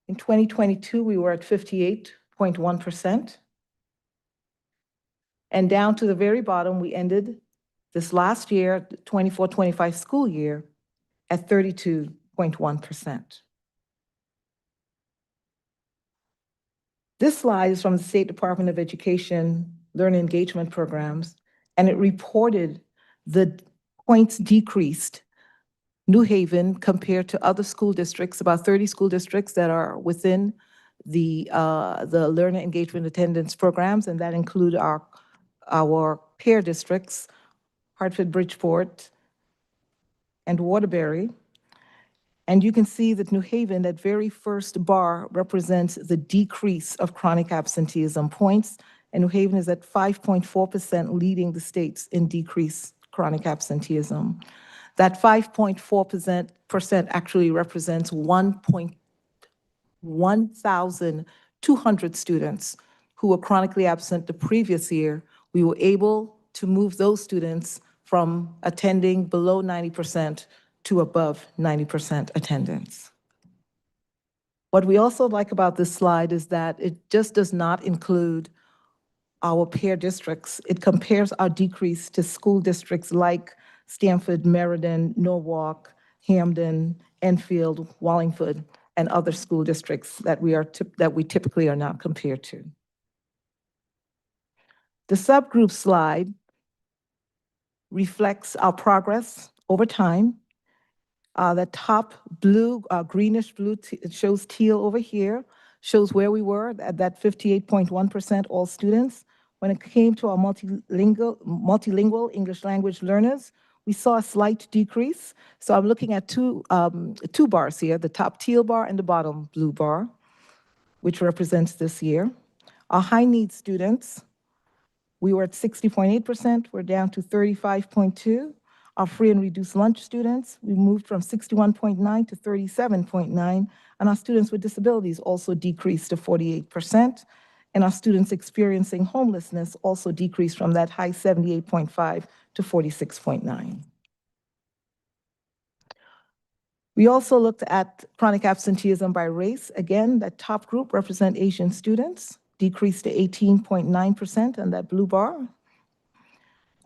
In 2022, we were at 58.1%. And down to the very bottom, we ended this last year, the 24-25 school year, at 32.1%. This slide is from the State Department of Education Learner Engagement Programs, and it reported the points decreased. New Haven, compared to other school districts, about 30 school districts that are within the learner engagement attendance programs, and that include our peer districts, Hartford, Bridgeport, and Waterbury. And you can see that New Haven, that very first bar, represents the decrease of chronic absenteeism points, and New Haven is at 5.4%, leading the states in decreased chronic absenteeism. That 5.4% actually represents 1,200 students who were chronically absent the previous year. We were able to move those students from attending below 90% to above 90% attendance. What we also like about this slide is that it just does not include our peer districts. It compares our decrease to school districts like Stamford, Meriden, Norwalk, Hamden, Enfield, Wallingford, and other school districts that we typically are not compared to. The subgroup slide reflects our progress over time. The top blue, greenish blue, it shows teal over here, shows where we were at that 58.1% all students. When it came to our multilingual English language learners, we saw a slight decrease. So I'm looking at two bars here, the top teal bar and the bottom blue bar, which represents this year. Our high need students, we were at 60.8%, we're down to 35.2. Our free and reduced lunch students, we moved from 61.9 to 37.9, and our students with disabilities also decreased to 48%, and our students experiencing homelessness also decreased from that high 78.5 to 46.9. We also looked at chronic absenteeism by race. Again, that top group represent Asian students, decreased to 18.9% on that blue bar.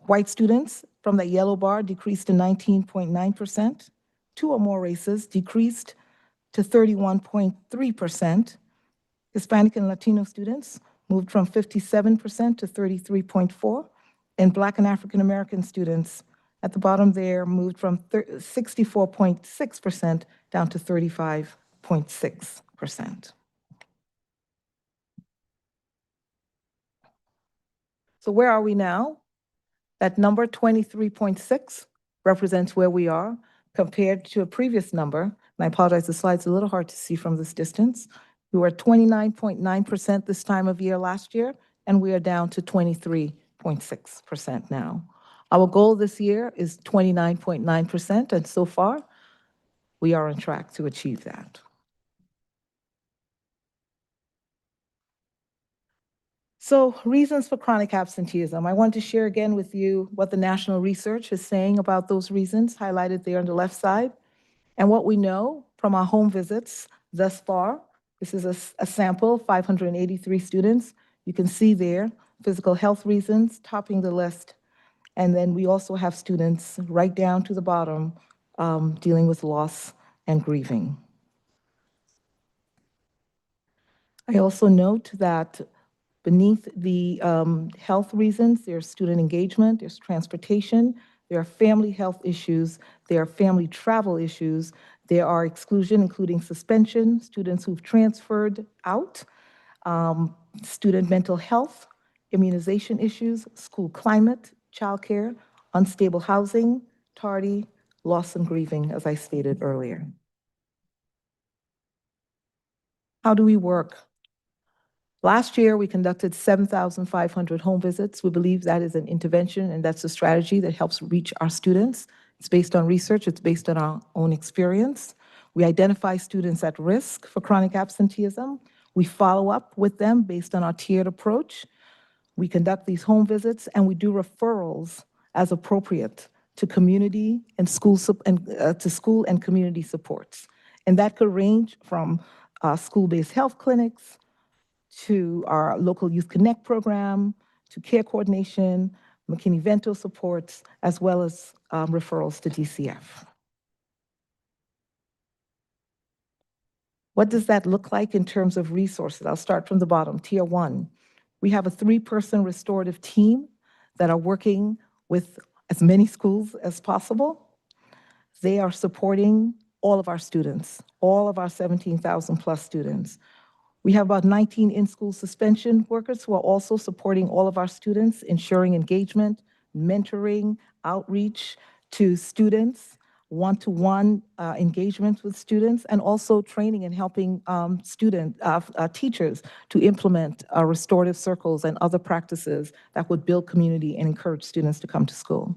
White students from that yellow bar decreased to 19.9%. Two or more races decreased to 31.3%. Hispanic and Latino students moved from 57% to 33.4%. And Black and African American students at the bottom there moved from 64.6% down to 35.6%. So where are we now? That number 23.6 represents where we are compared to a previous number. And I apologize, the slide's a little hard to see from this distance. We were at 29.9% this time of year last year, and we are down to 23.6% now. Our goal this year is 29.9%, and so far, we are on track to achieve that. So, reasons for chronic absenteeism. I want to share again with you what the national research is saying about those reasons, highlighted there on the left side, and what we know from our home visits thus far. This is a sample, 583 students. You can see there, physical health reasons topping the list. And then we also have students right down to the bottom dealing with loss and grieving. I also note that beneath the health reasons, there's student engagement, there's transportation, there are family health issues, there are family travel issues, there are exclusion, including suspension, students who've transferred out, student mental health, immunization issues, school climate, childcare, unstable housing, tardy, loss and grieving, as I stated earlier. How do we work? Last year, we conducted 7,500 home visits. We believe that is an intervention, and that's a strategy that helps reach our students. It's based on research. It's based on our own experience. We identify students at risk for chronic absenteeism. We follow up with them based on our tiered approach. We conduct these home visits, and we do referrals as appropriate to community and school and community supports. And that could range from school-based health clinics, to our local Youth Connect program, to care coordination, McKinney-Vento supports, as well as referrals to DCF. What does that look like in terms of resources? I'll start from the bottom, Tier 1. We have a 3-person restorative team that are working with as many schools as possible. They are supporting all of our students, all of our 17,000 plus students. We have about 19 in-school suspension workers who are also supporting all of our students, ensuring engagement, mentoring, outreach to students, one-to-one engagement with students, and also training and helping teachers to implement restorative circles and other practices that would build community and encourage students to come to school.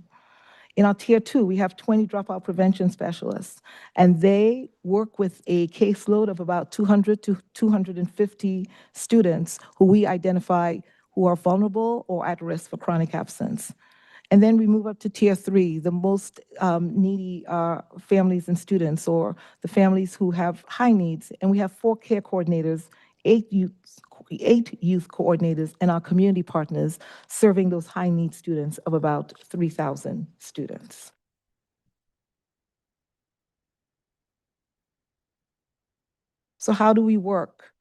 In our Tier 2, we have 20 dropout prevention specialists, and they work with a caseload of about 200 to 250 students who we identify who are vulnerable or at risk for chronic absence. And then we move up to Tier 3, the most needy families and students, or the families who have high needs. And we have 4 care coordinators, 8 youth coordinators, and our community partners serving those high need students of about 3,000 students. So how do we work?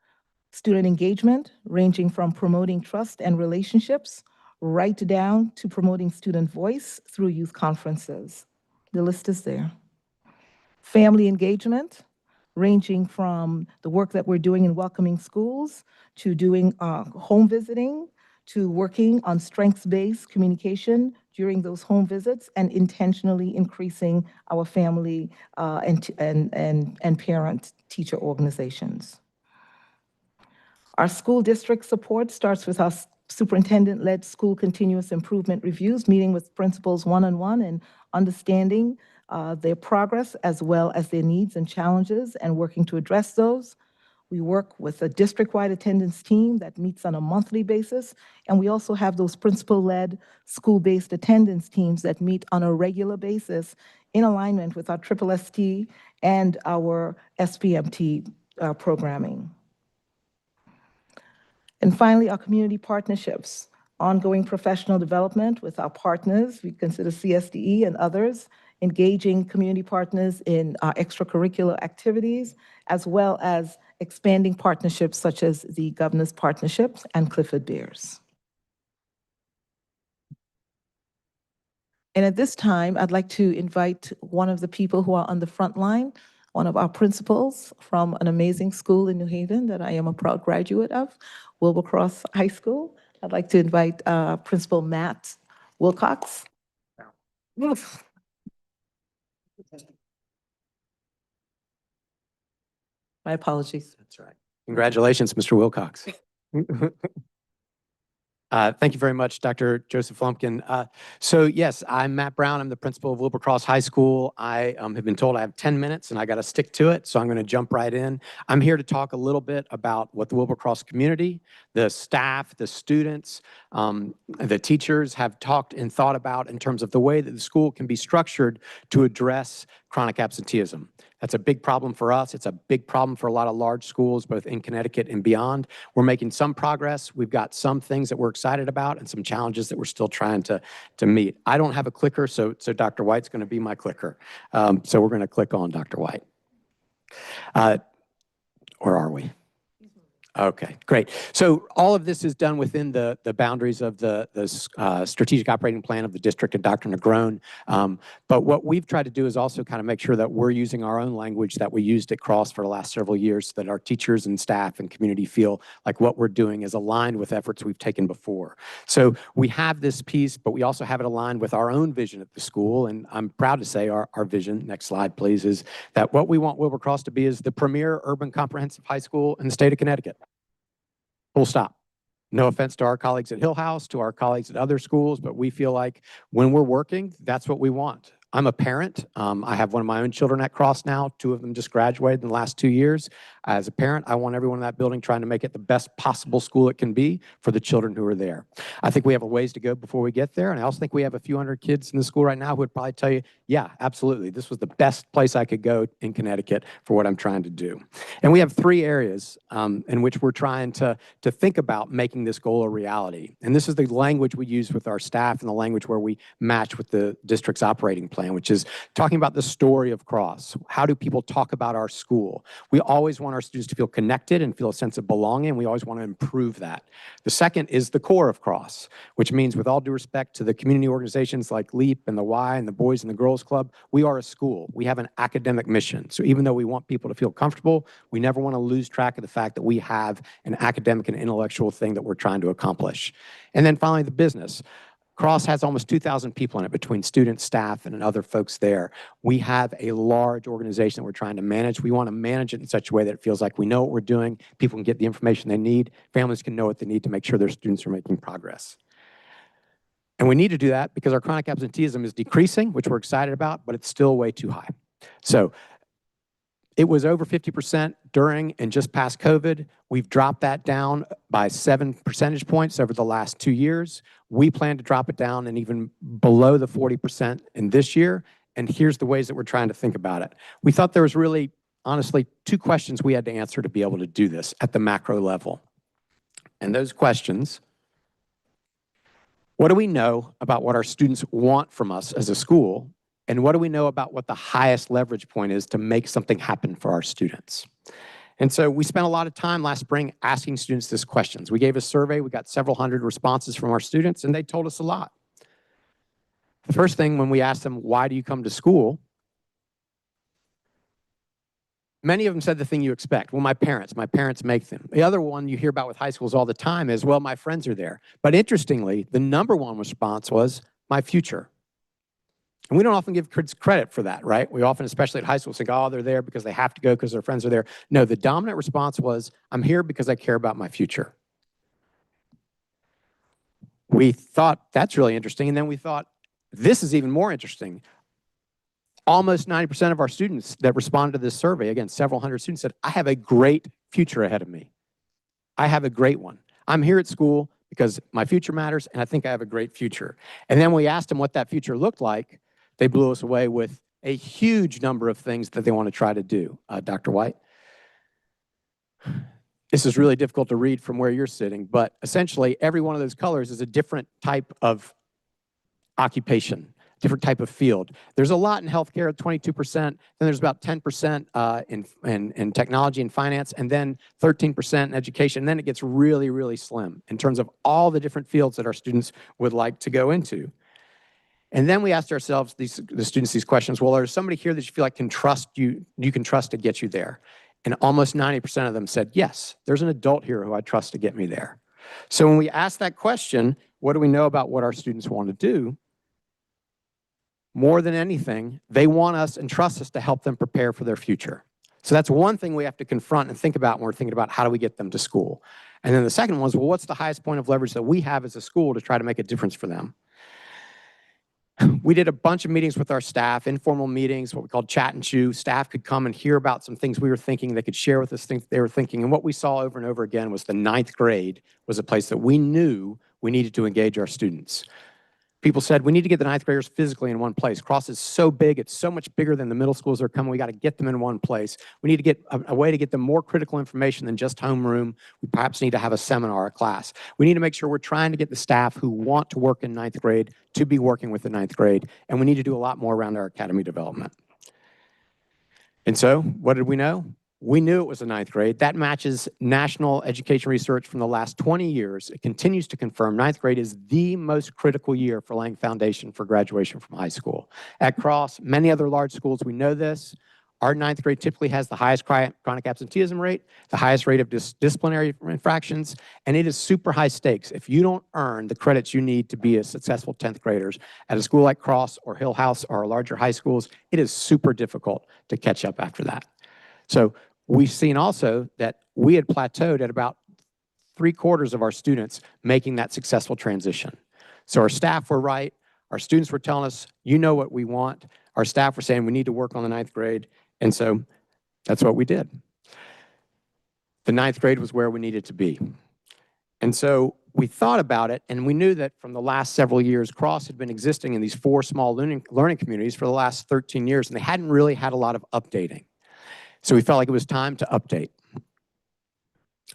Student engagement, ranging from promoting trust and relationships, right down to promoting student voice through youth conferences. The list is there. Family engagement, ranging from the work that we're doing in welcoming schools, to doing home visiting, to working on strengths-based communication, during those home visits and intentionally increasing our family and parent-teacher organizations. Our school district support starts with our superintendent-led school continuous improvement reviews, meeting with principals one-on-one and understanding their progress as well as their needs and challenges and working to address those. We work with a district-wide attendance team that meets on a monthly basis, and we also have those principal-led school-based attendance teams that meet on a regular basis in alignment with our SSST and our SPMT programming. And finally, our community partnerships, ongoing professional development with our partners, we consider CSDE and others, engaging community partners in our extracurricular activities, as well as expanding partnerships such as the Governor's Partnerships and Clifford Bears. And at this time, I'd like to invite one of the people who are on the front line, one of our principals from an amazing school in New Haven that I am a proud graduate of, Wilbercross High School. I'd like to invite Principal Matt Wilcox. My apologies. That's right. Congratulations, Mr. Wilcox. Thank you very much, Dr. Joseph Lumpkin. So yes, I'm Matt Brown. I'm the principal of Wilbercross High School. I have been told I have 10 minutes and I got to stick to it, so I'm going to jump right in. I'm here to talk a little bit about what the Wilbercross community, the staff, the students, the teachers have talked and thought about in terms of the way that the school can be structured to address chronic absenteeism. That's a big problem for us. It's a big problem for a lot of large schools, both in Connecticut and beyond. We're making some progress. We've got some things that we're excited about and some challenges that we're still trying to meet. I don't have a clicker, so Dr. White's going to be my clicker. So we're going to click on Dr. White. Or are we? Okay, great. So all of this is done within the boundaries of the strategic operating plan of the district and Dr. Negron. But what we've tried to do is also kind of make sure that we're using our own language that we used at Cross for the last several years so that our teachers and staff and community feel like what we're doing is aligned with efforts we've taken before. So we have this piece, but we also have it aligned with our own vision at the school. And I'm proud to say our vision, next slide please, is that what we want Wilbercross to be is the premier urban comprehensive high school in the state of Connecticut. Full stop. No offense to our colleagues at Hill House, to our colleagues at other schools, but we feel like when we're working, that's what we want. I'm a parent. I have one of my own children at Cross now. 2 of them just graduated in the last 2 years. As a parent, I want everyone in that building trying to make it the best possible school it can be for the children who are there. I think we have a ways to go before we get there. And I also think we have a few hundred kids in the school right now who would probably tell you, yeah, absolutely. This was the best place I could go in Connecticut for what I'm trying to do. And we have 3 areas in which we're trying to think about making this goal a reality. And this is the language we use with our staff and the language where we match with the district's operating plan, which is talking about the story of Cross. How do people talk about our school? We always want our students to feel connected and feel a sense of belonging. We always want to improve that. The second is the core of Cross, which means with all due respect to the community organizations like LEAP and the Y and the Boys and the Girls Club, we are a school. We have an academic mission. So even though we want people to feel comfortable, we never want to lose track of the fact that we have an academic and intellectual thing that we're trying to accomplish. And then finally, the business. Cross has almost 2,000 people in it between students, staff, and other folks there. We have a large organization that we're trying to manage. We want to manage it in such a way that it feels like we know what we're doing, people can get the information they need, families can know what they need to make sure their students are making progress. And we need to do that because our chronic absenteeism is decreasing, which we're excited about, but it's still way too high. So it was over 50% during and just past COVID. We've dropped that down by 7 percentage points over the last 2 years. We plan to drop it down and even below the 40% in this year. And here's the ways that we're trying to think about it. We thought there was really, honestly, 2 questions we had to answer to be able to do this at the macro level. And those questions: what do we know about what our students want from us as a school? And what do we know about what the highest leverage point is to make something happen for our students? And so we spent a lot of time last spring asking students these questions. We gave a survey. We got several hundred responses from our students, and they told us a lot. The first thing, when we asked them, why do you come to school? Many of them said the thing you expect. Well, my parents make them. The other one you hear about with high schools all the time is, well, my friends are there. But interestingly, the #1 response was, my future. And we don't often give kids credit for that, right? We often, especially at high school, think, oh, they're there because they have to go because their friends are there. No, the dominant response was, I'm here because I care about my future. We thought that's really interesting. And then we thought, this is even more interesting. Almost 90% of our students that responded to this survey, again, several hundred students, said, I have a great future ahead of me. I have a great one. I'm here at school because my future matters, and I think I have a great future. And then we asked them what that future looked like. They blew us away with a huge number of things that they want to try to do. Dr. White? This is really difficult to read from where you're sitting, but essentially every one of those colors is a different type of occupation, different type of field. There's a lot in healthcare, 22%, then there's about 10% in technology and finance, and then 13% in education. And then it gets really, really slim in terms of all the different fields that our students would like to go into. And then we asked ourselves, the students, these questions, well, is somebody here that you feel like can trust you can trust to get you there? And almost 90% of them said, yes, there's an adult here who I trust to get me there. So when we ask that question, what do we know about what our students want to do? More than anything, they want us and trust us to help them prepare for their future. So that's one thing we have to confront and think about when we're thinking about how do we get them to school. And then the second one is, well, what's the highest point of leverage that we have as a school to try to make a difference for them? We did a bunch of meetings with our staff, informal meetings, what we called chat and chew. Staff could come and hear about some things we were thinking. They could share with us things they were thinking. And what we saw over and over again was the 9th grade was a place that we knew we needed to engage our students. People said, we need to get the 9th graders physically in one place. Cross is so big, it's so much bigger than the middle schools that are coming. We got to get them in one place. We need to get a way to get them more critical information than just homeroom. We perhaps need to have a seminar, a class. We need to make sure we're trying to get the staff who want to work in 9th grade to be working with the 9th grade. And we need to do a lot more around our academy development. And so, what did we know? We knew it was the 9th grade. That matches national education research from the last 20 years. It continues to confirm 9th grade is the most critical year for laying foundation for graduation from high school. At Cross, many other large schools, we know this. Our 9th grade typically has the highest chronic absenteeism rate, the highest rate of disciplinary infractions, and it is super high stakes. If you don't earn the credits you need to be a successful 10th graders at a school like Cross or Hill House or larger high schools, it is super difficult to catch up after that. So we've seen also that we had plateaued at about 3/4 of our students making that successful transition. So our staff were right. Our students were telling us, you know what we want. Our staff were saying we need to work on the 9th grade. And so that's what we did. The 9th grade was where we needed to be. And so we thought about it, and we knew that from the last several years, Cross had been existing in these 4 small learning communities for the last 13 years, and they hadn't really had a lot of updating. So we felt like it was time to update.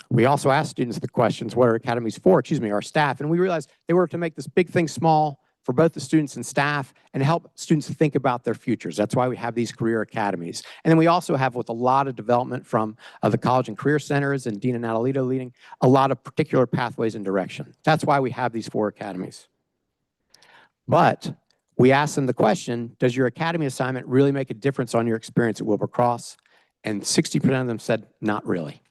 We also asked students the questions, what are academies for? Our staff. And we realized they were to make this big thing small for both the students and staff and help students think about their futures. That's why we have these career academies. And then we also have, with a lot of development from the college and career centers and Dean and Natalito leading, a lot of particular pathways and direction. That's why we have these 4 academies. But we asked them the question, does your academy assignment really make a difference on your experience at Wilbur Cross? And 60% of them said, not really.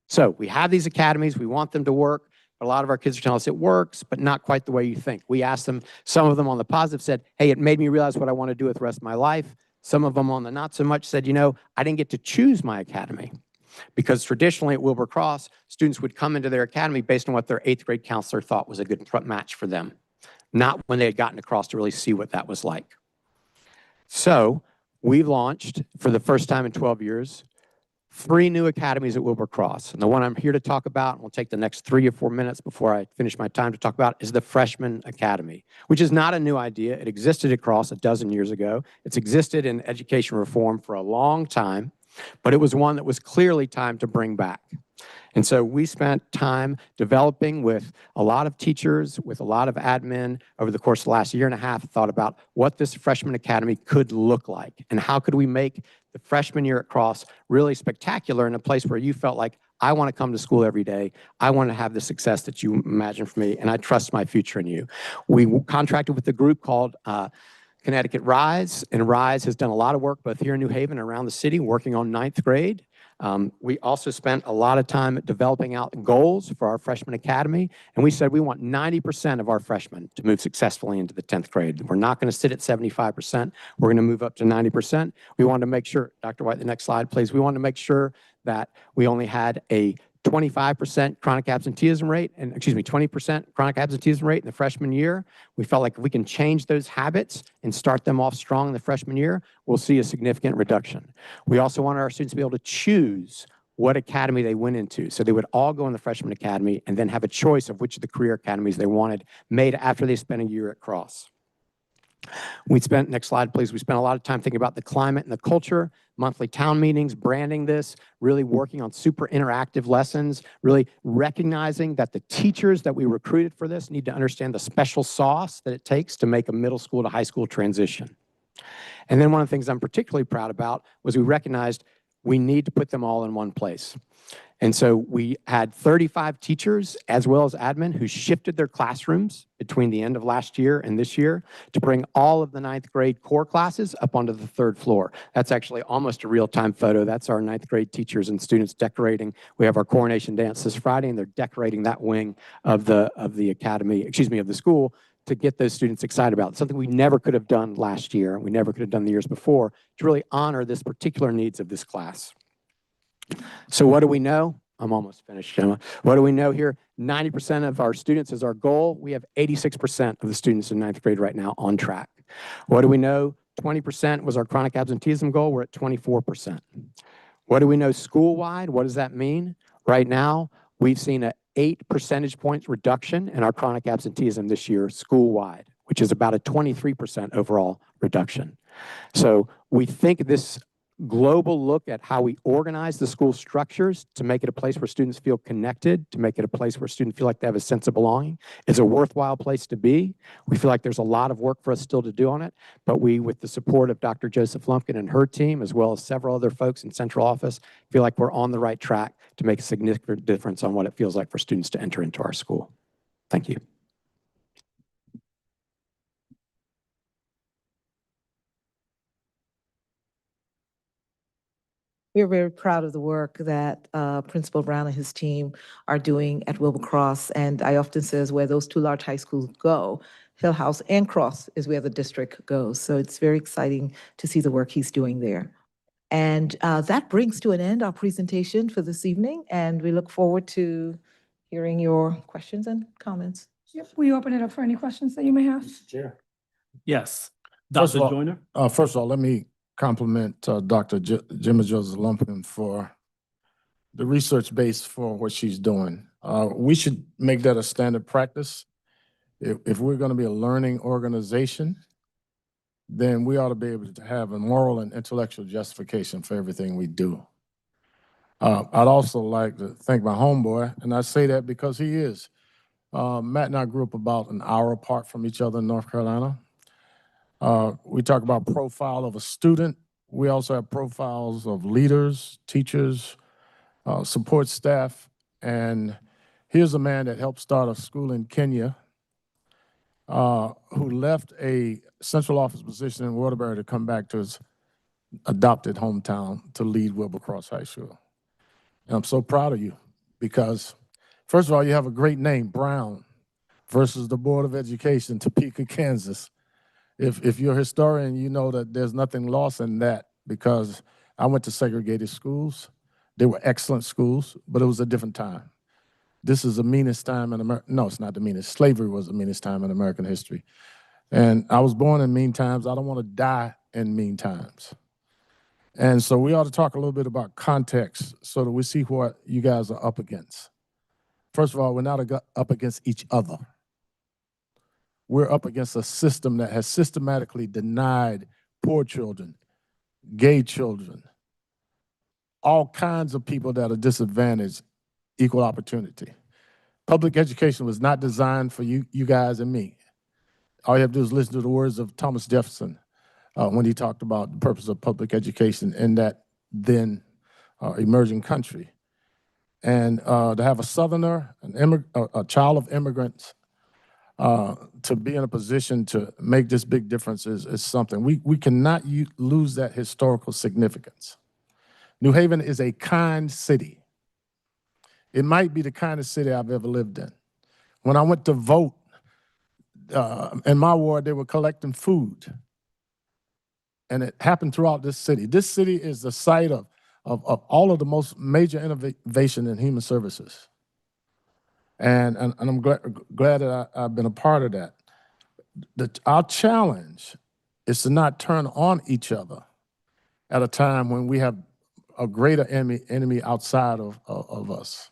So we have these academies, we want them to work, but a lot of our kids are telling us it works, but not quite the way you think. We asked them, some of them on the positive said, hey, it made me realize what I want to do with the rest of my life. Some of them on the not so much said, you know, I didn't get to choose my academy. Because traditionally at Wilbur Cross, students would come into their academy based on what their 8th grade counselor thought was a good match for them, not when they had gotten across to really see what that was like. So we've launched, for the first time in 12 years, 3 new academies at Wilbur Cross. And the one I'm here to talk about, and we'll take the next 3 or 4 minutes before I finish my time to talk about, is the Freshman Academy, which is not a new idea. It existed at Cross a dozen years ago. It's existed in education reform for a long time, but it was one that was clearly time to bring back. And so we spent time developing with a lot of teachers, with a lot of admin over the course of the last year and a half, thought about what this Freshman Academy could look like and how could we make the freshman year at Cross really spectacular in a place where you felt like, I want to come to school every day. I want to have the success that you imagine for me, and I trust my future in you. We contracted with a group called Connecticut Rise, and Rise has done a lot of work both here in New Haven and around the city working on 9th grade. We also spent a lot of time developing out goals for our freshman academy, and we said we want 90% of our freshmen to move successfully into the 10th grade. We're not going to sit at 75%. We're going to move up to 90%. We wanted to make sure, Dr. White, the next slide, please. We wanted to make sure that we only had a 25% chronic absenteeism rate, and 20% chronic absenteeism rate in the freshman year. We felt like if we can change those habits and start them off strong in the freshman year, we'll see a significant reduction. We also wanted our students to be able to choose what academy they went into. So they would all go in the freshman academy and then have a choice of which of the career academies they wanted made after they spent a year at Cross. Next slide, please. We spent a lot of time thinking about the climate and the culture, monthly town meetings, branding this, really working on super interactive lessons, really recognizing that the teachers that we recruited for this need to understand the special sauce that it takes to make a middle school to high school transition. And then one of the things I'm particularly proud about was we recognized we need to put them all in one place. And so we had 35 teachers as well as admin who shifted their classrooms between the end of last year and this year to bring all of the 9th grade core classes up onto the 3rd floor. That's actually almost a real-time photo. That's our 9th grade teachers and students decorating. We have our coronation dance this Friday, and they're decorating that wing of the academy, of the school, to get those students excited about it. Something we never could have done last year, and we never could have done the years before, to really honor this particular needs of this class. So what do we know? I'm almost finished, Gemma. What do we know here? 90% of our students is our goal. We have 86% of the students in 9th grade right now on track. What do we know? 20% was our chronic absenteeism goal. We're at 24%. What do we know school-wide? What does that mean? Right now, we've seen an 8 percentage points reduction in our chronic absenteeism this year school-wide, which is about a 23% overall reduction. So we think this global look at how we organize the school structures to make it a place where students feel connected, to make it a place where students feel like they have a sense of belonging, is a worthwhile place to be. We feel like there's a lot of work for us still to do on it, but we, with the support of Dr. Joseph Lumpkin and her team, as well as several other folks in central office, feel like we're on the right track to make a significant difference on what it feels like for students to enter into our school. Thank you. We're very proud of the work that Principal Brown and his team are doing at Wilbur Cross. And I often says where those two large high schools go, Hillhouse and Cross is where the district goes. So it's very exciting to see the work he's doing there. And that brings to an end our presentation for this evening. And we look forward to hearing your questions and comments. Yep, we open it up for any questions that you may have. Chair. Yes. First Dr. of all- Joyner? First of all, let me compliment Dr. Gemma Joseph Lumpkin for the research base for what she's doing. We should make that a standard practice. If we're going to be a learning organization, then we ought to be able to have a moral and intellectual justification for everything we do. I'd also like to thank my homeboy, and I say that because he is. Matt and I grew up about an hour apart from each other in North Carolina. We talk about profile of a student. We also have profiles of leaders, teachers, support staff. And here's a man that helped start a school in Kenya who left a central office position in Waterbury to come back to his adopted hometown to lead Wilbur Cross High School. And I'm so proud of you because, first of all, you have a great name, Brown, versus the Board of Education, Topeka, Kansas. If you're a historian, you know that there's nothing lost in that because I went to segregated schools. They were excellent schools, but it was a different time. This is the meanest time in America. No, it's not the meanest. Slavery was the meanest time in American history. And I was born in mean times. I don't want to die in mean times. And so we ought to talk a little bit about context so that we see what you guys are up against. First of all, we're not up against each other. We're up against a system that has systematically denied poor children, gay children, all kinds of people that are disadvantaged, equal opportunity. Public education was not designed for you guys and me. All you have to do is listen to the words of Thomas Jefferson when he talked about the purpose of public education in that then emerging country. And to have a Southerner, a child of immigrants, to be in a position to make this big difference is something. We cannot lose that historical significance. New Haven is a kind city. It might be the kindest city I've ever lived in. When I went to vote, in my ward, they were collecting food. And it happened throughout this city. This city is the site of all of the most major innovation in human services. And I'm glad that I've been a part of that. Our challenge is to not turn on each other at a time when we have a greater enemy outside of us.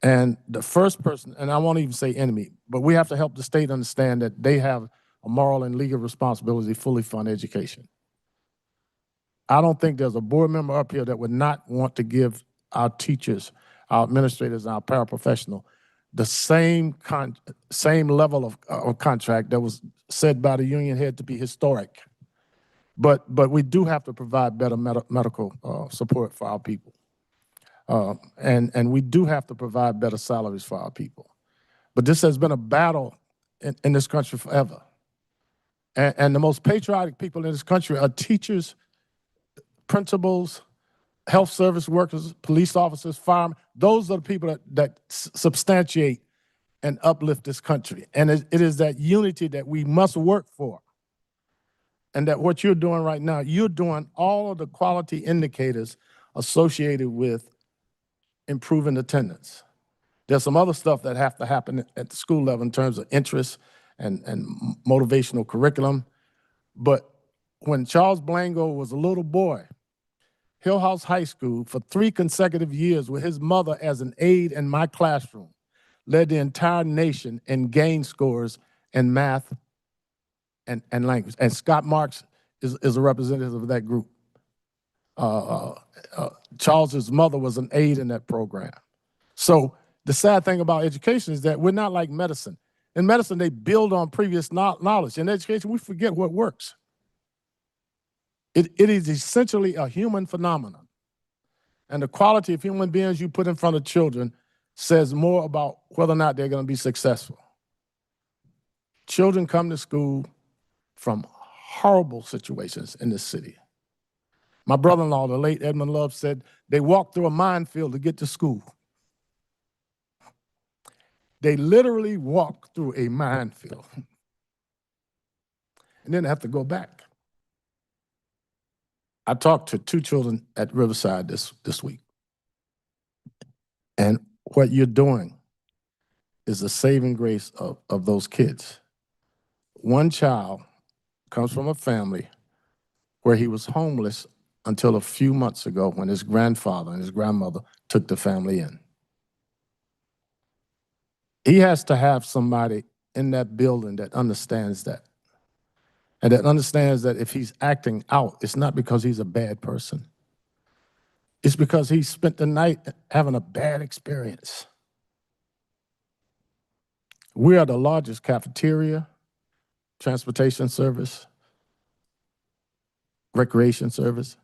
And the first person, and I won't even say enemy, but we have to help the state understand that they have a moral and legal responsibility to fully fund education. I don't think there's a board member up here that would not want to give our teachers, our administrators, and our paraprofessional the same level of contract that was said by the union head to be historic. But we do have to provide better medical support for our people. And we do have to provide better salaries for our people. But this has been a battle in this country forever. And the most patriotic people in this country are teachers, principals, health service workers, police officers, firemen. Those are the people that substantiate and uplift this country. And it is that unity that we must work for. And that what you're doing right now, you're doing all of the quality indicators associated with improving attendance. There's some other stuff that have to happen at the school level in terms of interest and motivational curriculum. But when Charles Blango was a little boy, Hillhouse High School, for 3 consecutive years with his mother as an aide in my classroom, led the entire nation in gain scores in math and language. And Scott Marks is a representative of that group. Charles's mother was an aide in that program. So the sad thing about education is that we're not like medicine. In medicine, they build on previous knowledge. In education, we forget what works. It is essentially a human phenomenon. And the quality of human beings you put in front of children says more about whether or not they're going to be successful. Children come to school from horrible situations in this city. My brother-in-law, the late Edmund Love, said they walked through a minefield to get to school. They literally walked through a minefield and then have to go back. I talked to 2 children at Riverside this week. And what you're doing is the saving grace of those kids. One child comes from a family where he was homeless until a few months ago when his grandfather and his grandmother took the family in. He has to have somebody in that building that understands that. And that understands that if he's acting out, it's not because he's a bad person. It's because he spent the night having a bad experience. We are the largest cafeteria, transportation service, recreation service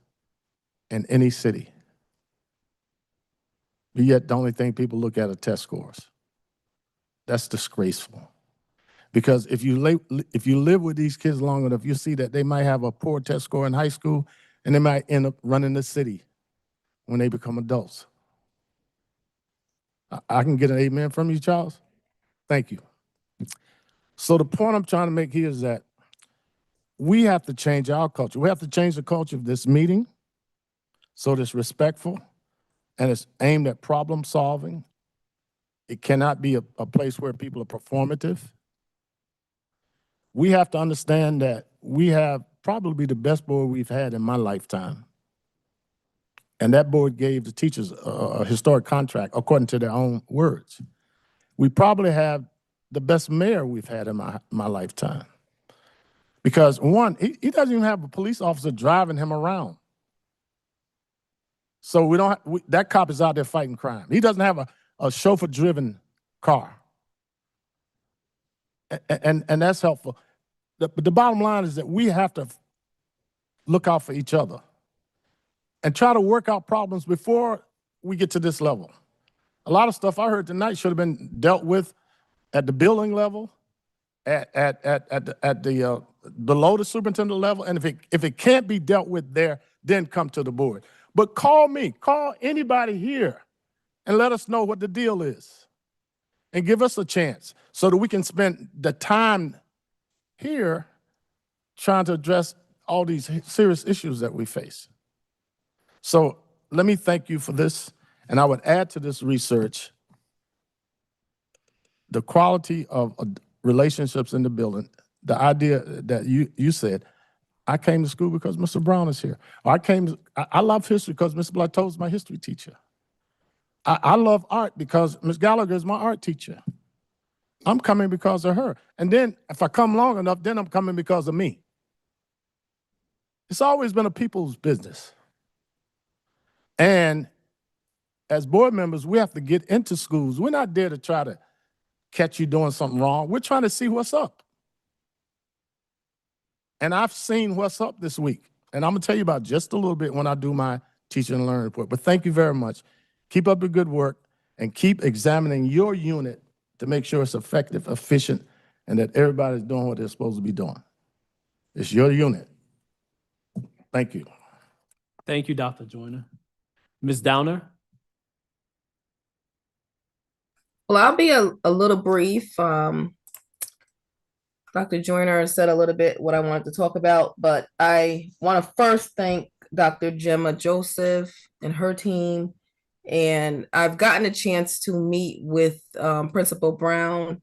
in any city. But yet the only thing people look at are test scores. That's disgraceful. Because if you live with these kids long enough, you see that they might have a poor test score in high school and they might end up running the city when they become adults. I can get an amen from you, Charles? Thank you. So the point I'm trying to make here is that we have to change our culture. We have to change the culture of this meeting so that it's respectful and it's aimed at problem solving. It cannot be a place where people are performative. We have to understand that we have probably the best board we've had in my lifetime. And that board gave the teachers a historic contract according to their own words. We probably have the best mayor we've had in my lifetime. Because one, he doesn't even have a police officer driving him around. So that cop is out there fighting crime. He doesn't have a chauffeur-driven car. And that's helpful. But the bottom line is that we have to look out for each other and try to work out problems before we get to this level. A lot of stuff I heard tonight should have been dealt with at the building level, at the below the superintendent level, and if it can't be dealt with there, then come to the board. But call me, call anybody here and let us know what the deal is. And give us a chance so that we can spend the time here trying to address all these serious issues that we face. So let me thank you for this. And I would add to this research the quality of relationships in the building, the idea that you said, I came to school because Mr. Brown is here. Or I love history because Ms. Blateau is my history teacher. I love art because Ms. Gallagher is my art teacher. I'm coming because of her. And then if I come long enough, then I'm coming because of me. It's always been a people's business. And as board members, we have to get into schools. We're not there to try to catch you doing something wrong. We're trying to see what's up. And I've seen what's up this week. And I'm gonna tell you about just a little bit when I do my teacher and learning report. But thank you very much. Keep up the good work and keep examining your unit to make sure it's effective, efficient, and that everybody's doing what they're supposed to be doing. It's your unit. Thank you. Thank you, Dr. Joyner. Ms. Downer? Well, I'll be a little brief. Dr. Joyner said a little bit what I wanted to talk about, but I want to first thank Dr. Gemma Joseph and her team. And I've gotten a chance to meet with Principal Brown.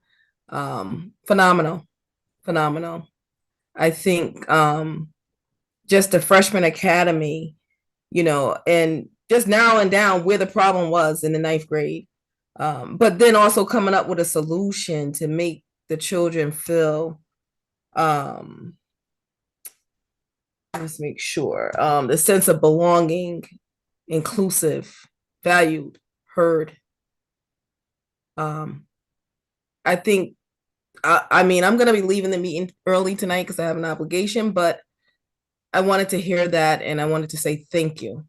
Phenomenal. I think just the freshman academy, and just narrowing down where the problem was in the 9th grade. But then also coming up with a solution to make the children feel, let's make sure, the sense of belonging, inclusive, valued, heard. I think, I'm going to be leaving the meeting early tonight because I have an obligation, but I wanted to hear that and I wanted to say thank you.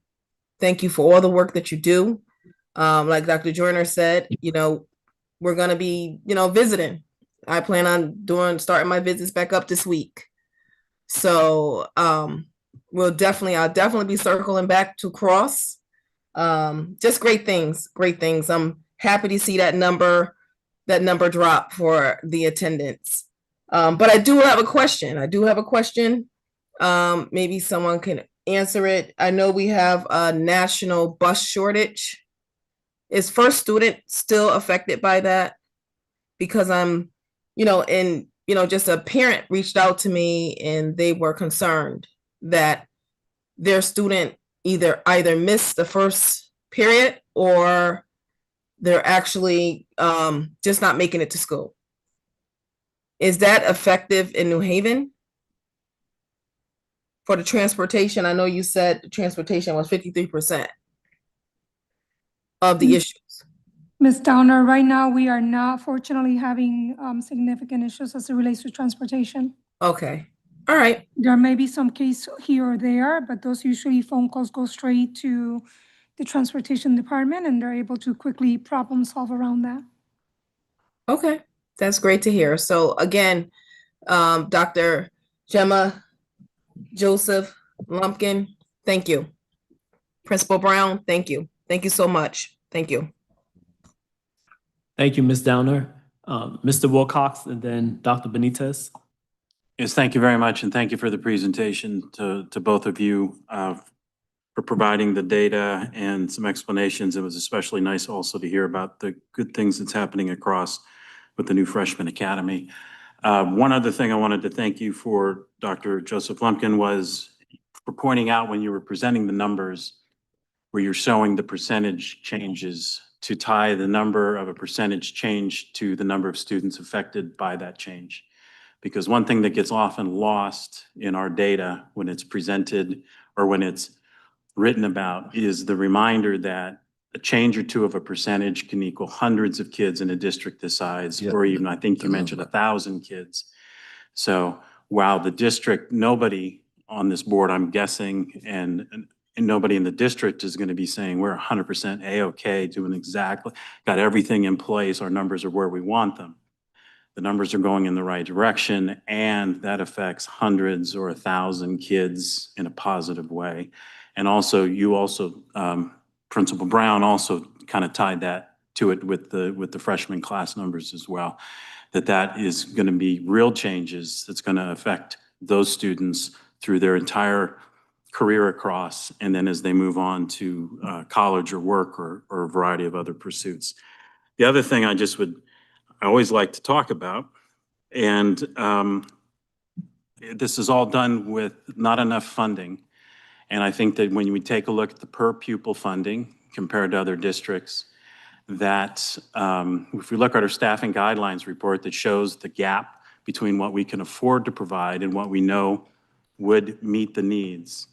Thank you for all the work that you do. Like Dr. Joyner said, we're going to be, visiting. I plan on starting my visits back up this week. So I'll definitely be circling back to Cross. Just great things. I'm happy to see that number drop for the attendance. But I do have a question. Maybe someone can answer it. I know we have a national bus shortage. Is First Student still affected by that? Because just a parent reached out to me and they were concerned that their student either missed the first period or they're actually just not making it to school. Is that effective in New Haven? For the transportation, I know you said the transportation was 53% of the issues. Ms. Downer, right now, we are not fortunately having significant issues as it relates to transportation. Okay, all right. There may be some case here or there, but those usually phone calls go straight to the transportation department and they're able to quickly problem solve around that. Okay, that's great to hear. So again, Dr. Gemma Joseph Lumpkin, thank you. Principal Brown, thank you. Thank you so much. Thank you. Thank you, Ms. Downer. Mr. Wilcox and then Dr. Benitez. Yes, thank you very much, and thank you for the presentation to both of you for providing the data and some explanations. It was especially nice also to hear about the good things that's happening across with the new Freshman Academy. One other thing I wanted to thank you for, Dr. Joseph Lumpkin, was for pointing out when you were presenting the numbers where you're showing the percentage changes to tie the number of a percentage change to the number of students affected by that change. Because one thing that gets often lost in our data when it's presented or when it's written about is the reminder that a change or two of a percentage can equal hundreds of kids in a district this size, or even, I think you mentioned 1,000 kids. So while the district, nobody on this board, I'm guessing, and nobody in the district is going to be saying we're 100% A-OK, doing exactly, got everything in place, our numbers are where we want them. The numbers are going in the right direction, and that affects hundreds or 1,000 kids in a positive way. And also, Principal Brown also kind of tied that to it with the freshman class numbers as well, that is going to be real changes that's going to affect those students through their entire career across, and then as they move on to college or work or a variety of other pursuits. The other thing I always like to talk about, and this is all done with not enough funding. And I think that when we take a look at the per pupil funding compared to other districts, that if we look at our staffing guidelines report that shows the gap between what we can afford to provide and what we know would meet the needs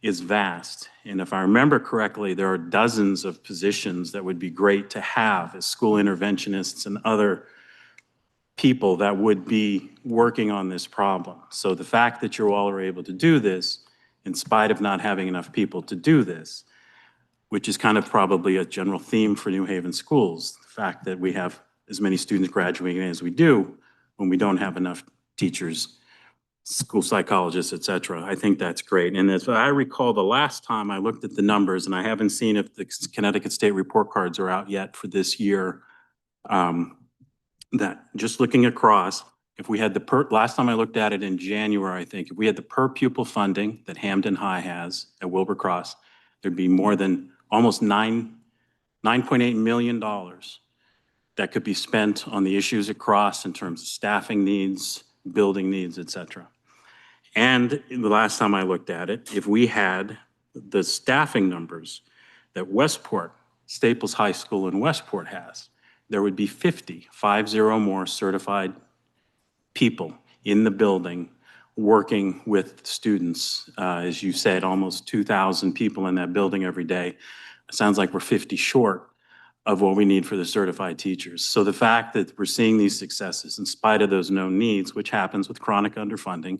is vast. And if I remember correctly, there are dozens of positions that would be great to have as school interventionists and other people that would be working on this problem. So the fact that you all are able to do this, in spite of not having enough people to do this, which is kind of probably a general theme for New Haven schools, the fact that we have as many students graduating as we do when we don't have enough teachers, school psychologists, et cetera. I think that's great. And as I recall, the last time I looked at the numbers, and I haven't seen if the Connecticut State report cards are out yet for this year, that just looking across, if we had last time I looked at it in January, I think, if we had the per pupil funding that Hampden High has at Wilbur Cross, there'd be more than almost $9.8 million that could be spent on the issues across in terms of staffing needs, building needs, et cetera. And the last time I looked at it, if we had the staffing numbers that Westport, Staples High School in Westport has, there would be 50 more certified people in the building working with students. As you said, almost 2,000 people in that building every day. It sounds like we're 50 short of what we need for the certified teachers. So the fact that we're seeing these successes in spite of those known needs, which happens with chronic underfunding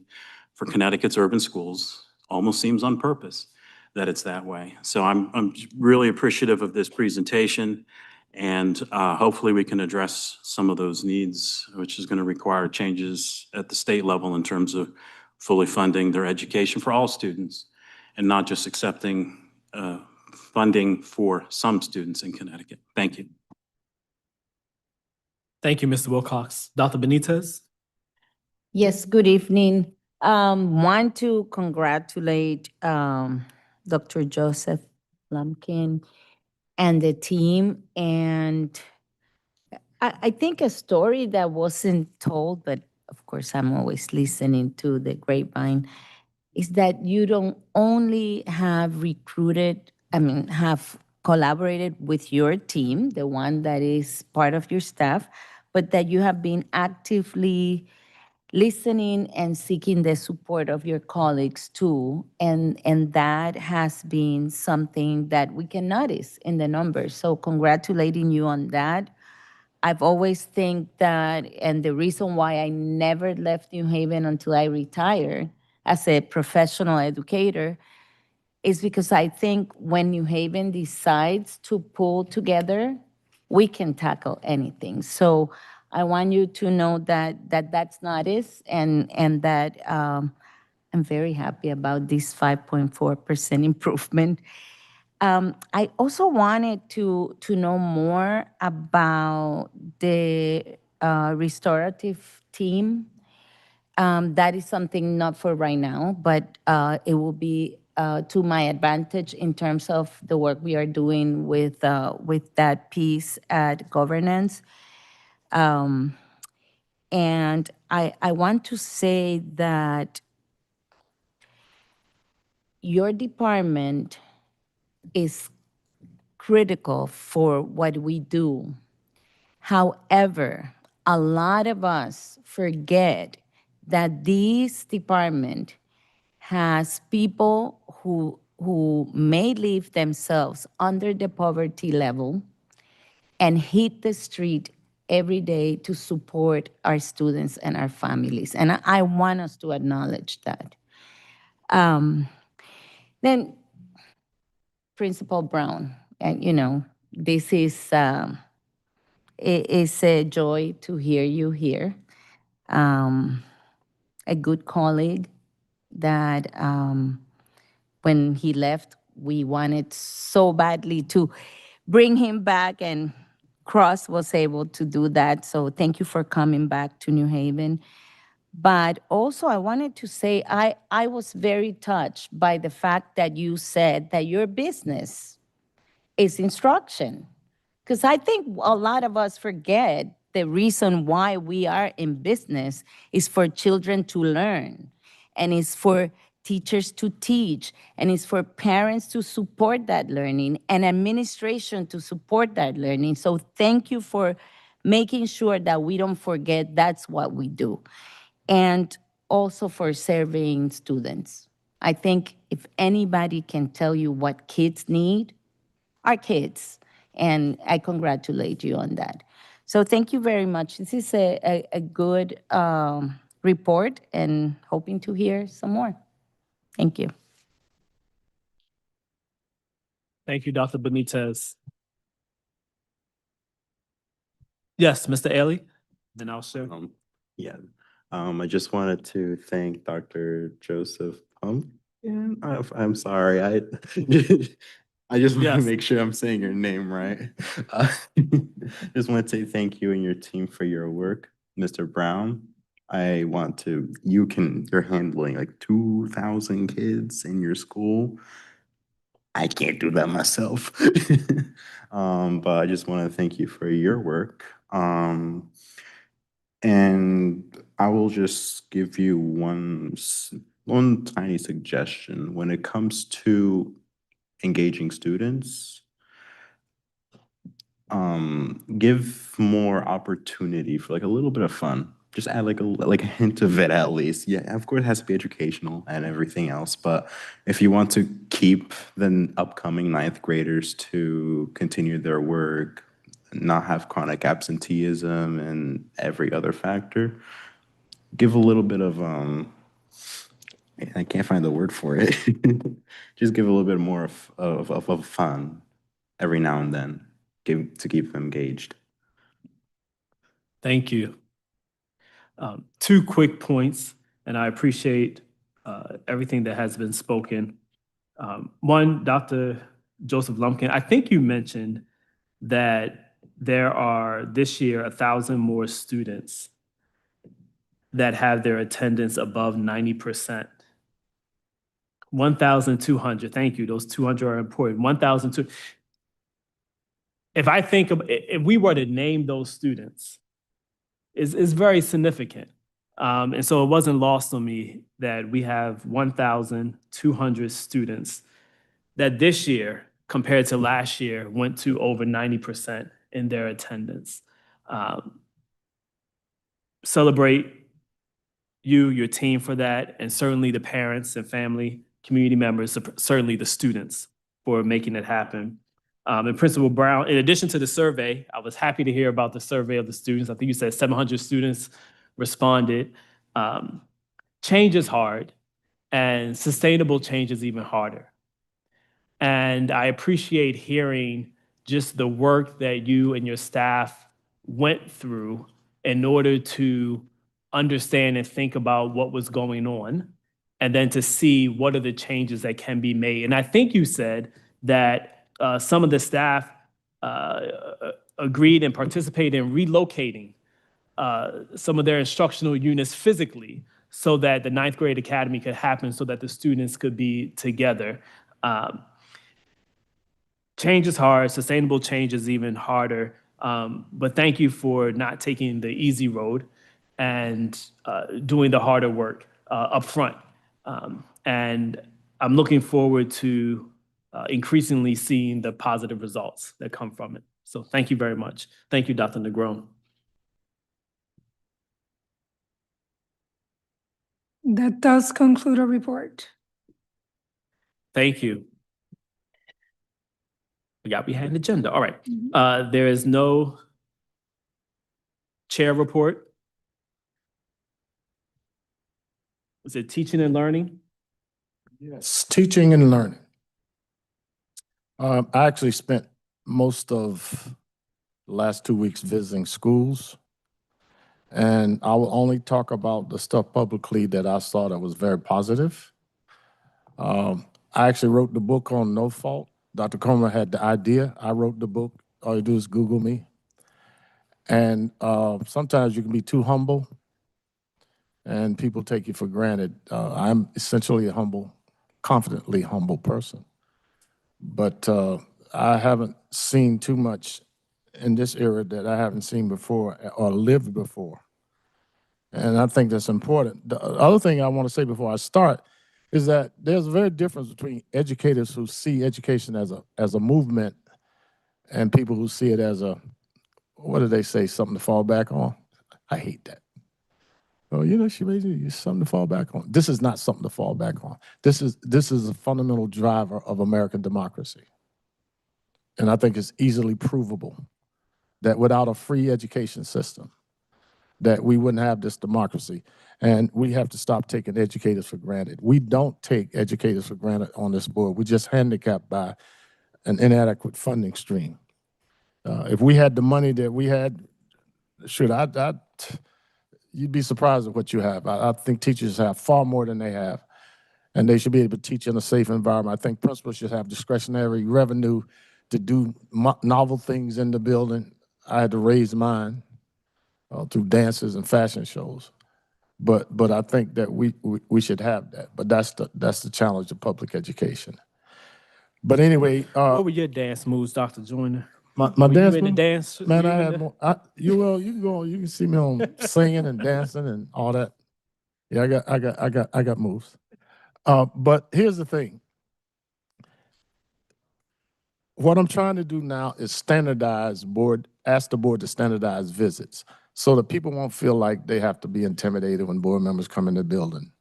for Connecticut's urban schools, almost seems on purpose that it's that way. So I'm really appreciative of this presentation, and hopefully we can address some of those needs, which is going to require changes at the state level in terms of fully funding their education for all students and not just accepting funding for some students in Connecticut. Thank you. Thank you, Mr. Wilcox. Dr. Benitez? Yes, good evening. Want to congratulate Dr. Joseph Lumpkin and the team. And I think a story that wasn't told, but of course I'm always listening to the grapevine, is that you don't only have have collaborated with your team, the one that is part of your staff, but that you have been actively listening and seeking the support of your colleagues too. And that has been something that we can notice in the numbers. So congratulating you on that. I've always think that, and the reason why I never left New Haven until I retired as a professional educator is because I think when New Haven decides to pull together, we can tackle anything. So I want you to know that that's not it, and that I'm very happy about this 5.4% improvement. I also wanted to know more about the restorative team. That is something not for right now, but it will be to my advantage in terms of the work we are doing with that piece at governance. And I want to say that your department is critical for what we do. However, a lot of us forget that this department has people who may leave themselves under the poverty level and hit the street every day to support our students and our families. And I want us to acknowledge that. Then Principal Brown, and this is it's a joy to hear you here. A good colleague that when he left, we wanted so badly to bring him back, and Cross was able to do that. So thank you for coming back to New Haven. But also, I wanted to say I was very touched by the fact that you said that your business is instruction. Because I think a lot of us forget the reason why we are in business is for children to learn, and it's for teachers to teach, and it's for parents to support that learning, and administration to support that learning. So thank you for making sure that we don't forget that's what we do. And also for serving students. I think if anybody can tell you what kids need, our kids. And I congratulate you on that. So thank you very much. This is a good report, and hoping to hear some more. Thank you. Thank you, Dr. Benitez. Yes, Mr. Ailey, then I'll share. Yeah. I just wanted to thank Dr. Joseph Pumpkin. I'm sorry. I just want to Yes. make sure I'm saying your name right. Just want to say thank you and your team for your work. Mr. Brown, you're handling like 2,000 kids in your school. I can't do that myself. But I just want to thank you for your work. And I will just give you one tiny suggestion. When it comes to engaging students, give more opportunity for like a little bit of fun. Just add like a hint of it at least. Yeah, of course it has to be educational and everything else, but if you want to keep the upcoming 9th graders to continue their work, not have chronic absenteeism and every other factor, give a little bit of I can't find the word for it. Just give a little bit more of fun every now and then, to keep them engaged. Thank you. 2 quick points, and I appreciate everything that has been spoken. One, Dr. Joseph Lumpkin, I think you mentioned that there are this year 1,000 more students that have their attendance above 90%. 1,200, thank you, those 200 are important. 1,200. If we were to name those students, is very significant. And so it wasn't lost on me that we have 1,200 students that this year, compared to last year, went to over 90% in their attendance. Celebrate you, your team for that, and certainly the parents and family, community members, certainly the students for making it happen. And Principal Brown, in addition to the survey, I was happy to hear about the survey of the students. I think you said 700 students responded. Change is hard, and sustainable change is even harder. And I appreciate hearing just the work that you and your staff went through in order to understand and think about what was going on, and then to see what are the changes that can be made. And I think you said that some of the staff agreed and participated in relocating some of their instructional units physically so that the 9th grade academy could happen, so that the students could be together. Change is hard, sustainable change is even harder, but thank you for not taking the easy road and doing the harder work up front. And I'm looking forward to increasingly seeing the positive results that come from it. So thank you very much. Thank you, Dr. Negron. That does conclude our report. Thank you. We got behind the agenda. All right. There is no chair report. Is it teaching and learning? Yes, teaching and learning. I actually spent most of the last 2 weeks visiting schools, and I will only talk about the stuff publicly that I saw that was very positive. I actually wrote the book on No Fault. Dr. Comer had the idea. I wrote the book. All you do is Google me. And sometimes you can be too humble, and people take you for granted. I'm essentially a humble, confidently humble person. But I haven't seen too much in this era that I haven't seen before or lived before. And I think that's important. The other thing I want to say before I start is that there's a very difference between educators who see education as a movement and people who see it as a, what do they say, something to fall back on? I hate that. Oh, you know, she made you something to fall back on. This is not something to fall back on. This is a fundamental driver of American democracy. And I think it's easily provable that without a free education system, that we wouldn't have this democracy. And we have to stop taking educators for granted. We don't take educators for granted on this board. We're just handicapped by an inadequate funding stream. If we had the money that we had, you'd be surprised at what you have. I think teachers have far more than they have, and they should be able to teach in a safe environment. I think principals should have discretionary revenue to do novel things in the building. I had to raise mine through dances and fashion shows, but I think that we should have that. But that's the challenge of public education. But anyway, What were your dance moves, Dr. Joyner? my Were dance you in the move? dance? Man, were I you in had the- more. You can go. You can see me on singing and dancing and all that. Yeah, I got moves. But here's the thing. What I'm trying to do now is ask the board to standardize visits so that people won't feel like they have to be intimidated when board members come in the building.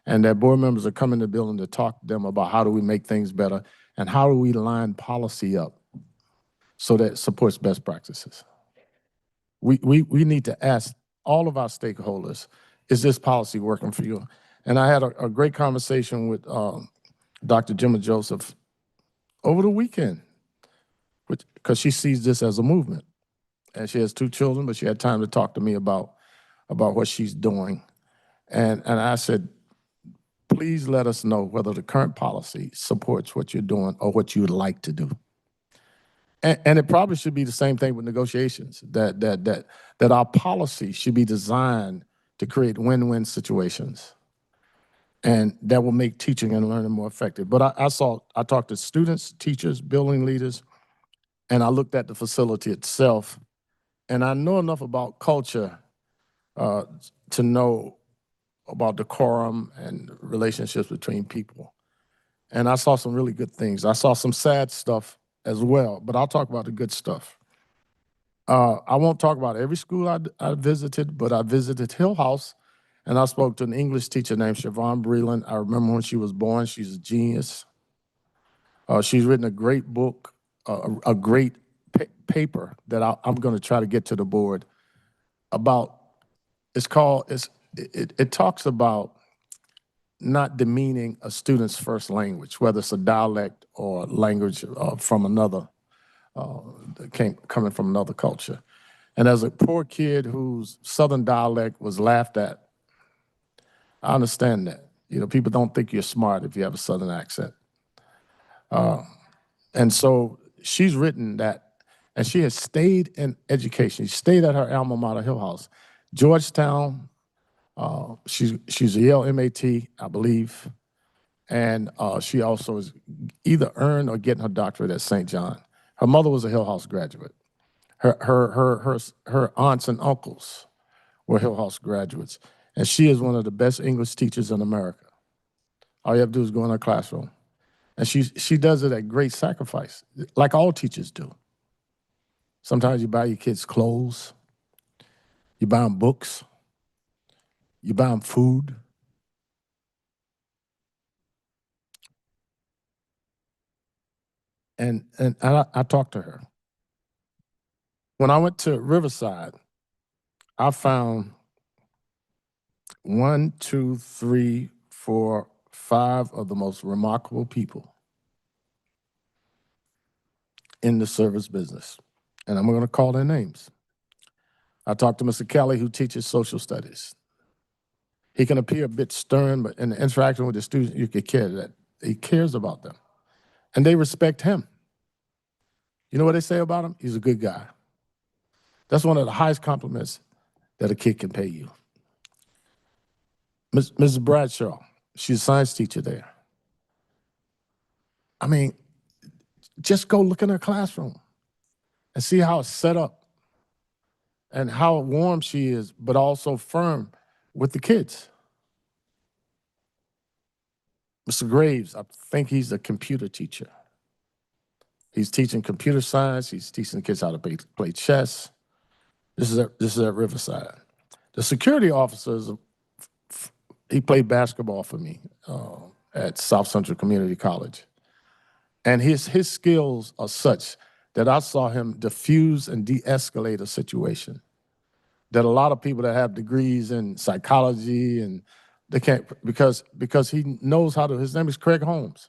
And that board members are coming to the building to talk to them about how do we make things better and how do we line policy up so that it supports best practices. We need to ask all of our stakeholders, is this policy working for you? And I had a great conversation with Dr. Gemma Joseph over the weekend, because she sees this as a movement. And she has 2 children, but she had time to talk to me about what she's doing. And I said, please let us know whether the current policy supports what you're doing or what you would like to do. And it probably should be the same thing with negotiations, that our policy should be designed to create win-win situations. And that will make teaching and learning more effective. But I talked to students, teachers, building leaders, and I looked at the facility itself. And I know enough about culture to know about decorum and relationships between people. And I saw some really good things. I saw some sad stuff as well, but I'll talk about the good stuff. I won't talk about every school I visited, but I visited Hill House, and I spoke to an English teacher named Siobhan Breland. I remember when she was born. She's a genius. She's written a great book, a great paper that I'm going to try to get to the board about. It talks about not demeaning a student's first language, whether it's a dialect or language from another, coming from another culture. And as a poor kid whose Southern dialect was laughed at, I understand that. You know, people don't think you're smart if you have a Southern accent. And so she's written that, and she has stayed in education. She stayed at her alma mater, Hill House. Georgetown, she's a Yale MAT, I believe. And she also is either earned or getting her doctorate at St. John. Her mother was a Hill House graduate. Her aunts and uncles were Hill House graduates. And she is one of the best English teachers in America. All you have to do is go in her classroom. And she does it at great sacrifice, like all teachers do. Sometimes you buy your kids clothes, you buy them books, you buy them food. And I talked to her. When I went to Riverside, I found 1, 2, 3, 4, 5 of the most remarkable people in the service business. And I'm going to call their names. I talked to Mr. Kelly, who teaches social studies. He can appear a bit stern, but in the interaction with the students, you could hear He cares about them. And they respect him. You know what they say about him? He's a good guy. That's one of the highest compliments that a kid can pay you. Mrs. Bradshaw, she's a science teacher there. I mean, just go look in her classroom and see how it's set up and how warm she is, but also firm with the kids. Mr. Graves, I think he's a computer teacher. He's teaching computer science. He's teaching the kids how to play chess. This is at Riverside. The security officers, he played basketball for me at South Central Community College. And his skills are such that I saw him diffuse and de-escalate a situation that a lot of people that have degrees in psychology and they can't, because he knows how to, his name is Craig Holmes.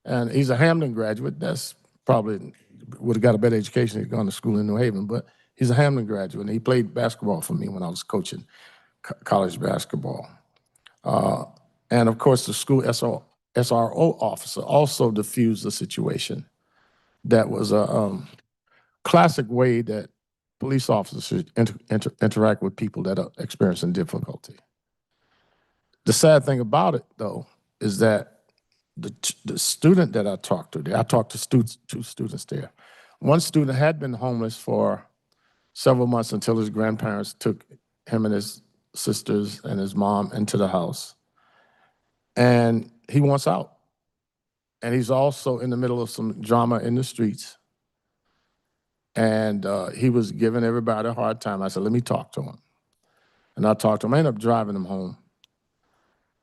And he's a Hamden graduate. That's probably, would have got a better education if he'd gone to school in New Haven, but he's a Hamden graduate, and he played basketball for me when I was coaching college basketball. And of course, the school SRO officer also diffused the situation. That was a classic way that police officers should interact with people that are experiencing difficulty. The sad thing about it, though, is that the student that I talked to, two students there. One student had been homeless for several months until his grandparents took him and his sisters and his mom into the house. And he wants out. And he's also in the middle of some drama in the streets. And he was giving everybody a hard time. I said, let me talk to him. And I talked to him. I ended up driving him home.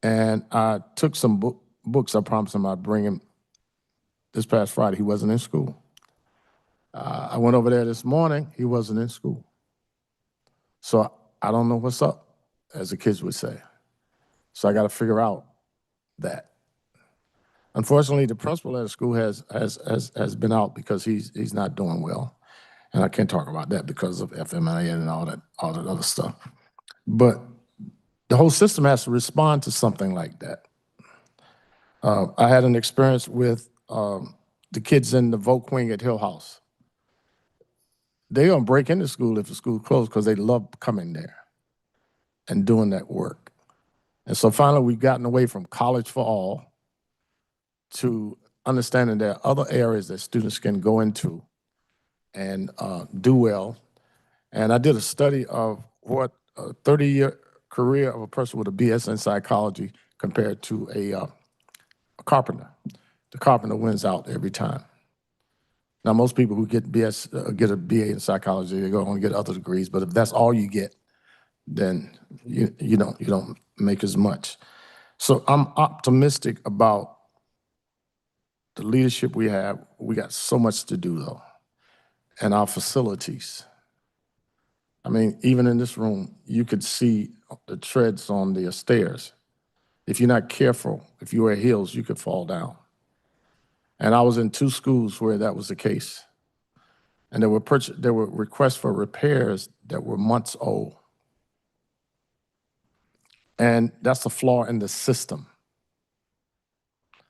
And I took some books. I promised him I'd bring him this past Friday. He wasn't in school. I went over there this morning. He wasn't in school. So I don't know what's up, as the kids would say. So I got to figure out that. Unfortunately, the principal at the school has been out because he's not doing well. And I can't talk about that because of FMLA and all that other stuff. But the whole system has to respond to something like that. I had an experience with the kids in the Voc Wing at Hill House. They're gonna break into school if the school closed because they love coming there and doing that work. And so finally, we've gotten away from college for all to understanding there are other areas that students can go into and do well. And I did a study of what a 30-year career of a person with a BS in psychology compared to a carpenter. The carpenter wins out every time. Now, most people who get get a BA in psychology, they go on and get other degrees, but if that's all you get, then you don't make as much. So I'm optimistic about the leadership we have. We got so much to do, though, and our facilities. I mean, even in this room, you could see the treads on the stairs. If you're not careful, if you wear heels, you could fall down. And I was in 2 schools where that was the case. And there were requests for repairs that were months old. And that's a flaw in the system.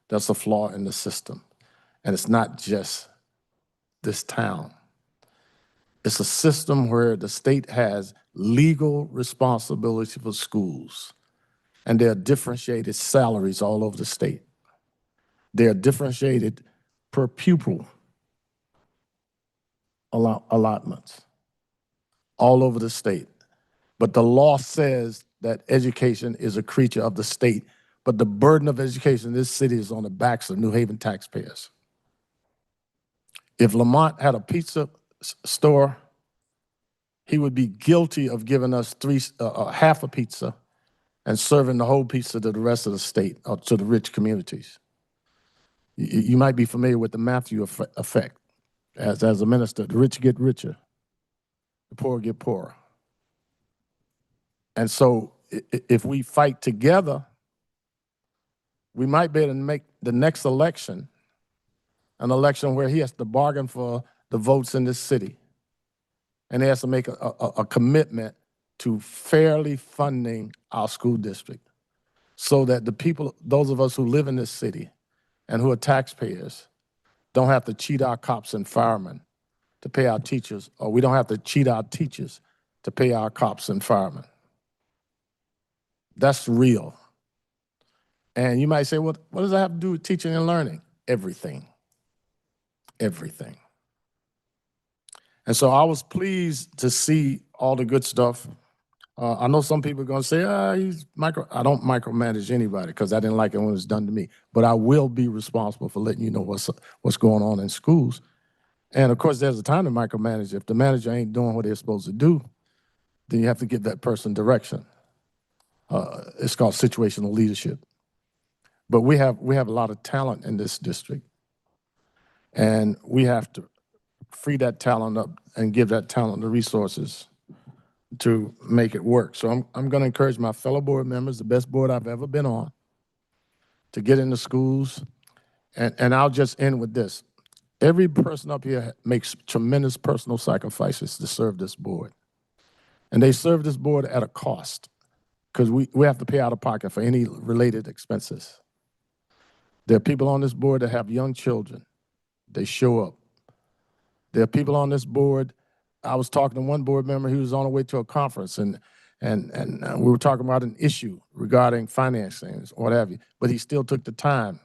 That's a flaw in the system. And it's not just this town. It's a system where the state has legal responsibility for schools. And there are differentiated salaries all over the state. They are differentiated per pupil allotments all over the state. But the law says that education is a creature of the state, but the burden of education in this city is on the backs of New Haven taxpayers. If Lamont had a pizza store, he would be guilty of giving us half a pizza and serving the whole pizza to the rest of the state, or to the rich communities. You might be familiar with the Matthew effect. As a minister, the rich get richer, the poor get poorer. And so if we fight together, we might be able to make the next election an election where he has to bargain for the votes in this city. And he has to make a commitment to fairly funding our school district. so that the people, those of us who live in this city and who are taxpayers, don't have to cheat our cops and firemen to pay our teachers, or we don't have to cheat our teachers to pay our cops and firemen. That's real. And you might say, well, what does that have to do with teaching and learning? Everything. Everything. And so I was pleased to see all the good stuff. I know some people are going to say, I don't micromanage anybody because I didn't like it when it was done to me. But I will be responsible for letting you know what's going on in schools. And of course, there's a time to micromanage. If the manager ain't doing what they're supposed to do, then you have to give that person direction. It's called situational leadership. But we have a lot of talent in this district. And we have to free that talent up and give that talent the resources to make it work. So I'm going to encourage my fellow board members, the best board I've ever been on, to get into schools. And I'll just end with this. Every person up here makes tremendous personal sacrifices to serve this board. And they serve this board at a cost because we have to pay out of pocket for any related expenses. There are people on this board that have young children. They show up. There are people on this board. I was talking to one board member who was on the way to a conference, and we were talking about an issue regarding financing or what have you, but he still took the time.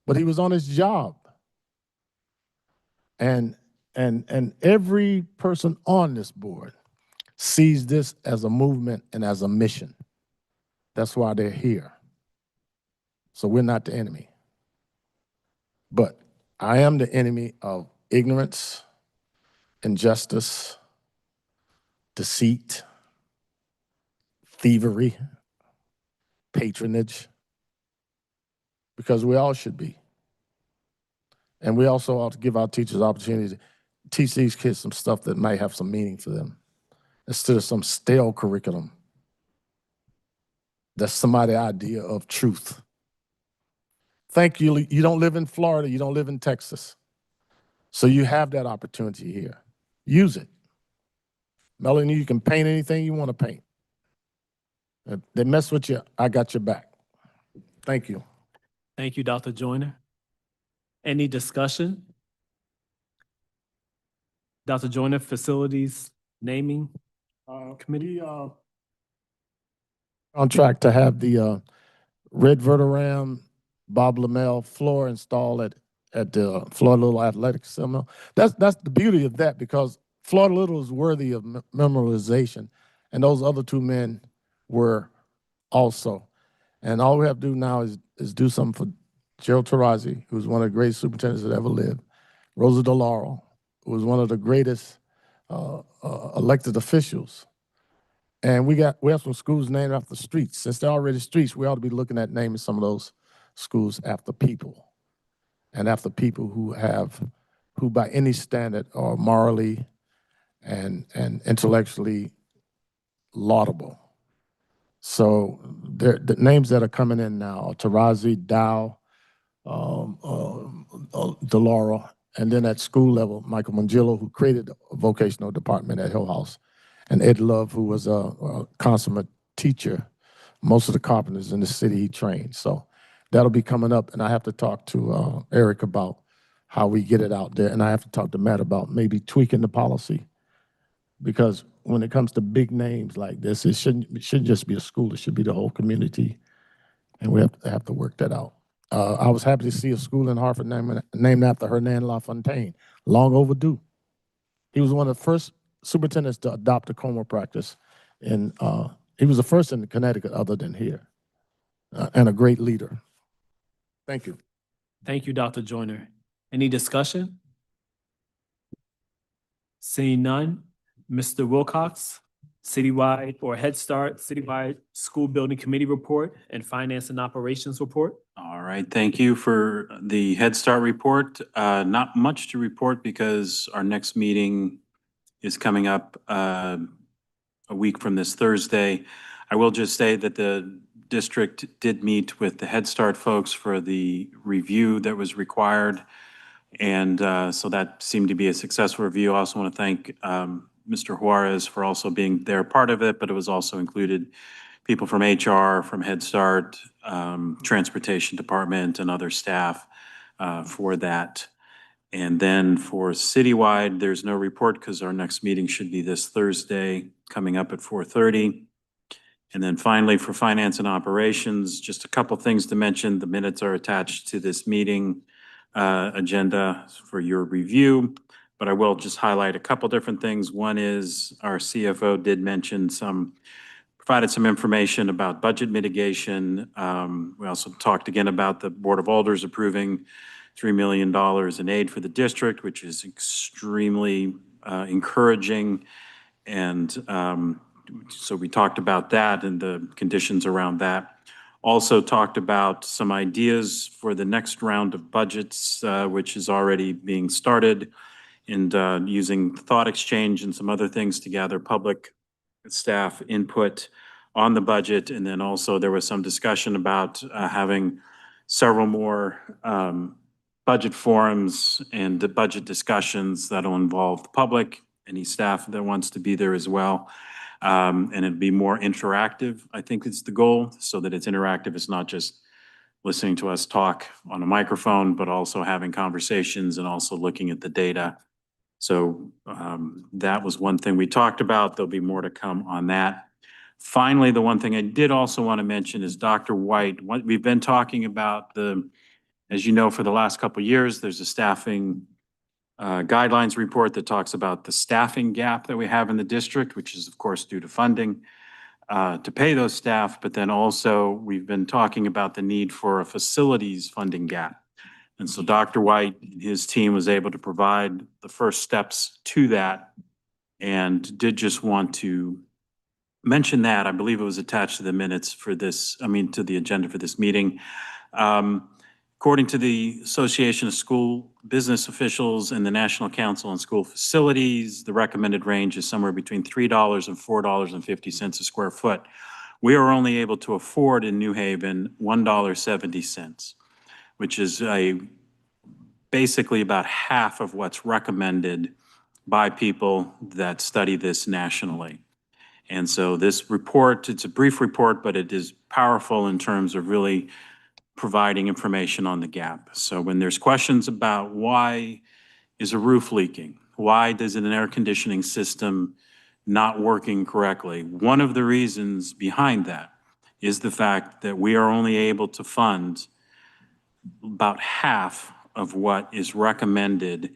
But he was on his job. And every person on this board sees this as a movement and as a mission. That's why they're here. So we're not the enemy. But I am the enemy of ignorance, injustice, deceit, thievery, patronage, because we all should be. And we also ought to give our teachers opportunities to teach these kids some stuff that might have some meaning for them, instead of some stale curriculum that's somebody's idea of truth. Thank you. You don't live in Florida. You don't live in Texas. So you have that opportunity here. Use it. Melanie, you can paint anything you want to paint. If they mess with you, I got your back. Thank you. Thank you, Dr. Joyner. Any discussion? Dr. Joyner, Facilities Naming Committee? On track to have the red Vertiram Bob Lamel floor installed at the Florida Little Athletic Center. That's the beauty of that, because Florida Little is worthy of memorization, and those other two men were also. And all we have to do now is do something for Gerald Tarazi, who's one of the greatest superintendents that ever lived, Rosa DeLauro, who was one of the greatest elected officials. And we have some schools named after streets. Since they're already streets, we ought to be looking at naming some of those schools after people, and after people who by any standard are morally and intellectually laudable. So the names that are coming in now are Tarazi, Dow, DeLauro, and then at school level, Michael Mangillo, who created a vocational department at Hill House, and Ed Love, who was a consummate teacher. Most of the carpenters in the city he trained. So that'll be coming up, and I have to talk to Eric about how we get it out there, and I have to talk to Matt about maybe tweaking the policy, because when it comes to big names like this, it shouldn't just be a school, it should be the whole community, and we have to work that out. I was happy to see a school in Hartford named after Hernan LaFontaine, long overdue. He was one of the first superintendents to adopt a coma practice, and he was the first in Connecticut other than here, and a great leader. Thank you. Thank you, Dr. Joyner. Any discussion? Seeing none, Mr. Wilcox, Citywide or Head Start Citywide School Building Committee Report and Finance and Operations Report. All right, thank you for the Head Start report. Not much to report because our next meeting is coming up a week from this Thursday. I will just say that the district did meet with the Head Start folks for the review that was required. And so that seemed to be a successful review. I also want to thank Mr. Juarez for also being there part of it, but it was also included people from HR, from Head Start, Transportation Department, and other staff for that. And then for citywide, there's no report because our next meeting should be this Thursday, coming up at 4:30. And then finally, for finance and operations, just a couple things to mention. The minutes are attached to this meeting agenda for your review, but I will just highlight a couple different things. One is our CFO did mention provided some information about budget mitigation. We also talked again about the Board of Alders approving $3 million in aid for the district, which is extremely encouraging. And so we talked about that and the conditions around that. Also talked about some ideas for the next round of budgets, which is already being started, and using thought exchange and some other things to gather public staff input on the budget. And then also there was some discussion about having several more budget forums and the budget discussions that'll involve the public, any staff that wants to be there as well. And it'd be more interactive, I think it's the goal, so that it's interactive. It's not just listening to us talk on a microphone, but also having conversations and also looking at the data. So that was one thing we talked about. There'll be more to come on that. Finally, the one thing I did also want to mention is Dr. White. We've been talking about as you know, for the last couple of years, there's a staffing guidelines report that talks about the staffing gap that we have in the district, which is of course due to funding to pay those staff. But then also we've been talking about the need for a facilities funding gap. And so Dr. White and his team was able to provide the first steps to that, and did just want to mention that. I believe it was attached to the minutes for this, to the agenda for this meeting. According to the Association of School Business Officials and the National Council on School Facilities, the recommended range is somewhere between $3 and $4.50 a square foot. We are only able to afford in New Haven $1.70, which is basically about half of what's recommended by people that study this nationally. And so this report, it's a brief report, but it is powerful in terms of really providing information on the gap. So when there's questions about why is a roof leaking, why does an air conditioning system not working correctly, one of the reasons behind that is the fact that we are only able to fund about half of what is recommended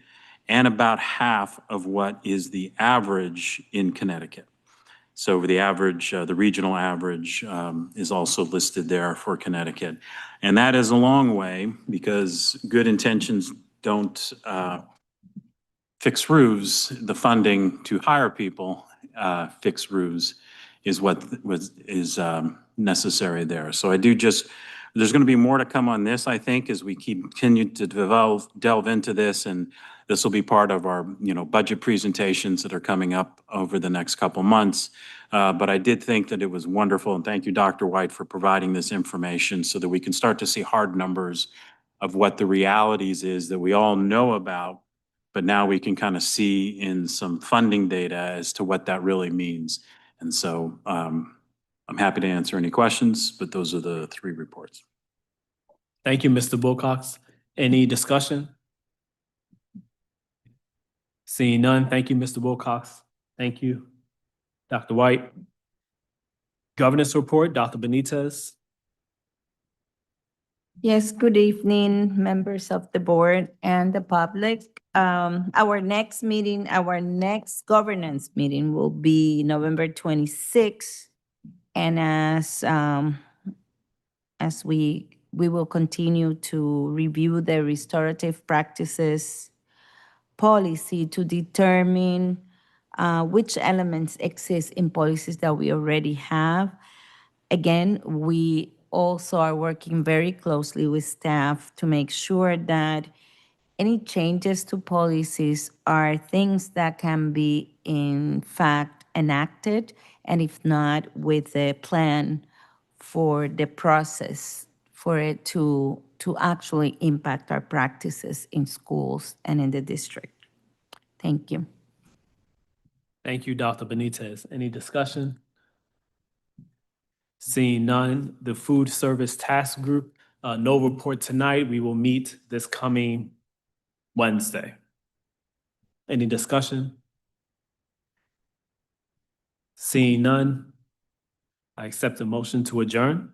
and about half of what is the average in Connecticut. So the average, the regional average is also listed there for Connecticut. And that is a long way, because good intentions don't fix roofs. The funding to hire people fix roofs is what is necessary there. So I do there's going to be more to come on this, I think, as we continue to delve into this, and this will be part of our budget presentations that are coming up over the next couple months. But I did think that it was wonderful, and thank you, Dr. White, for providing this information so that we can start to see hard numbers of what the realities is that we all know about, but now we can kind of see in some funding data as to what that really means. And so I'm happy to answer any questions, but those are the three reports. Thank you, Mr. Wilcox. Any discussion? Seeing none, thank you, Mr. Wilcox. Thank you, Dr. White. Governance report, Dr. Benitez. Yes, good evening, members of the board and the public. Our next governance meeting will be November 26th. And as we will continue to review the restorative practices policy to determine which elements exist in policies that we already have. Again, we also are working very closely with staff to make sure that any changes to policies are things that can be, in fact, enacted, and if not, with a plan for the process for it to actually impact our practices in schools and in the district. Thank you. Thank you, Dr. Benitez. Any discussion? Seeing none, the Food Service Task Group, no report tonight. We will meet this coming Wednesday. Any discussion? Seeing none, I accept the motion to adjourn.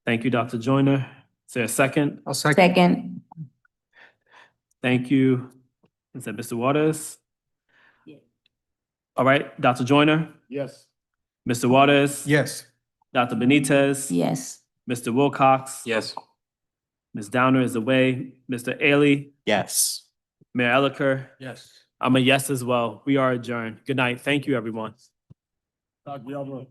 Thank you, Dr. Joyner. Is there a second? I'll second. Second. Thank you. Is that Mr. Waters? All right, Dr. Joyner, Yes. Mr. Waters, Yes. Dr. Benitez, Yes. Mr. Wilcox, Yes. Ms. Downer is away, Mr. Ailes, Yes. Mayor Elicker. Yes. I'm a yes as well. We are adjourned. Good night. Thank you, everyone. Dr. Yarborough.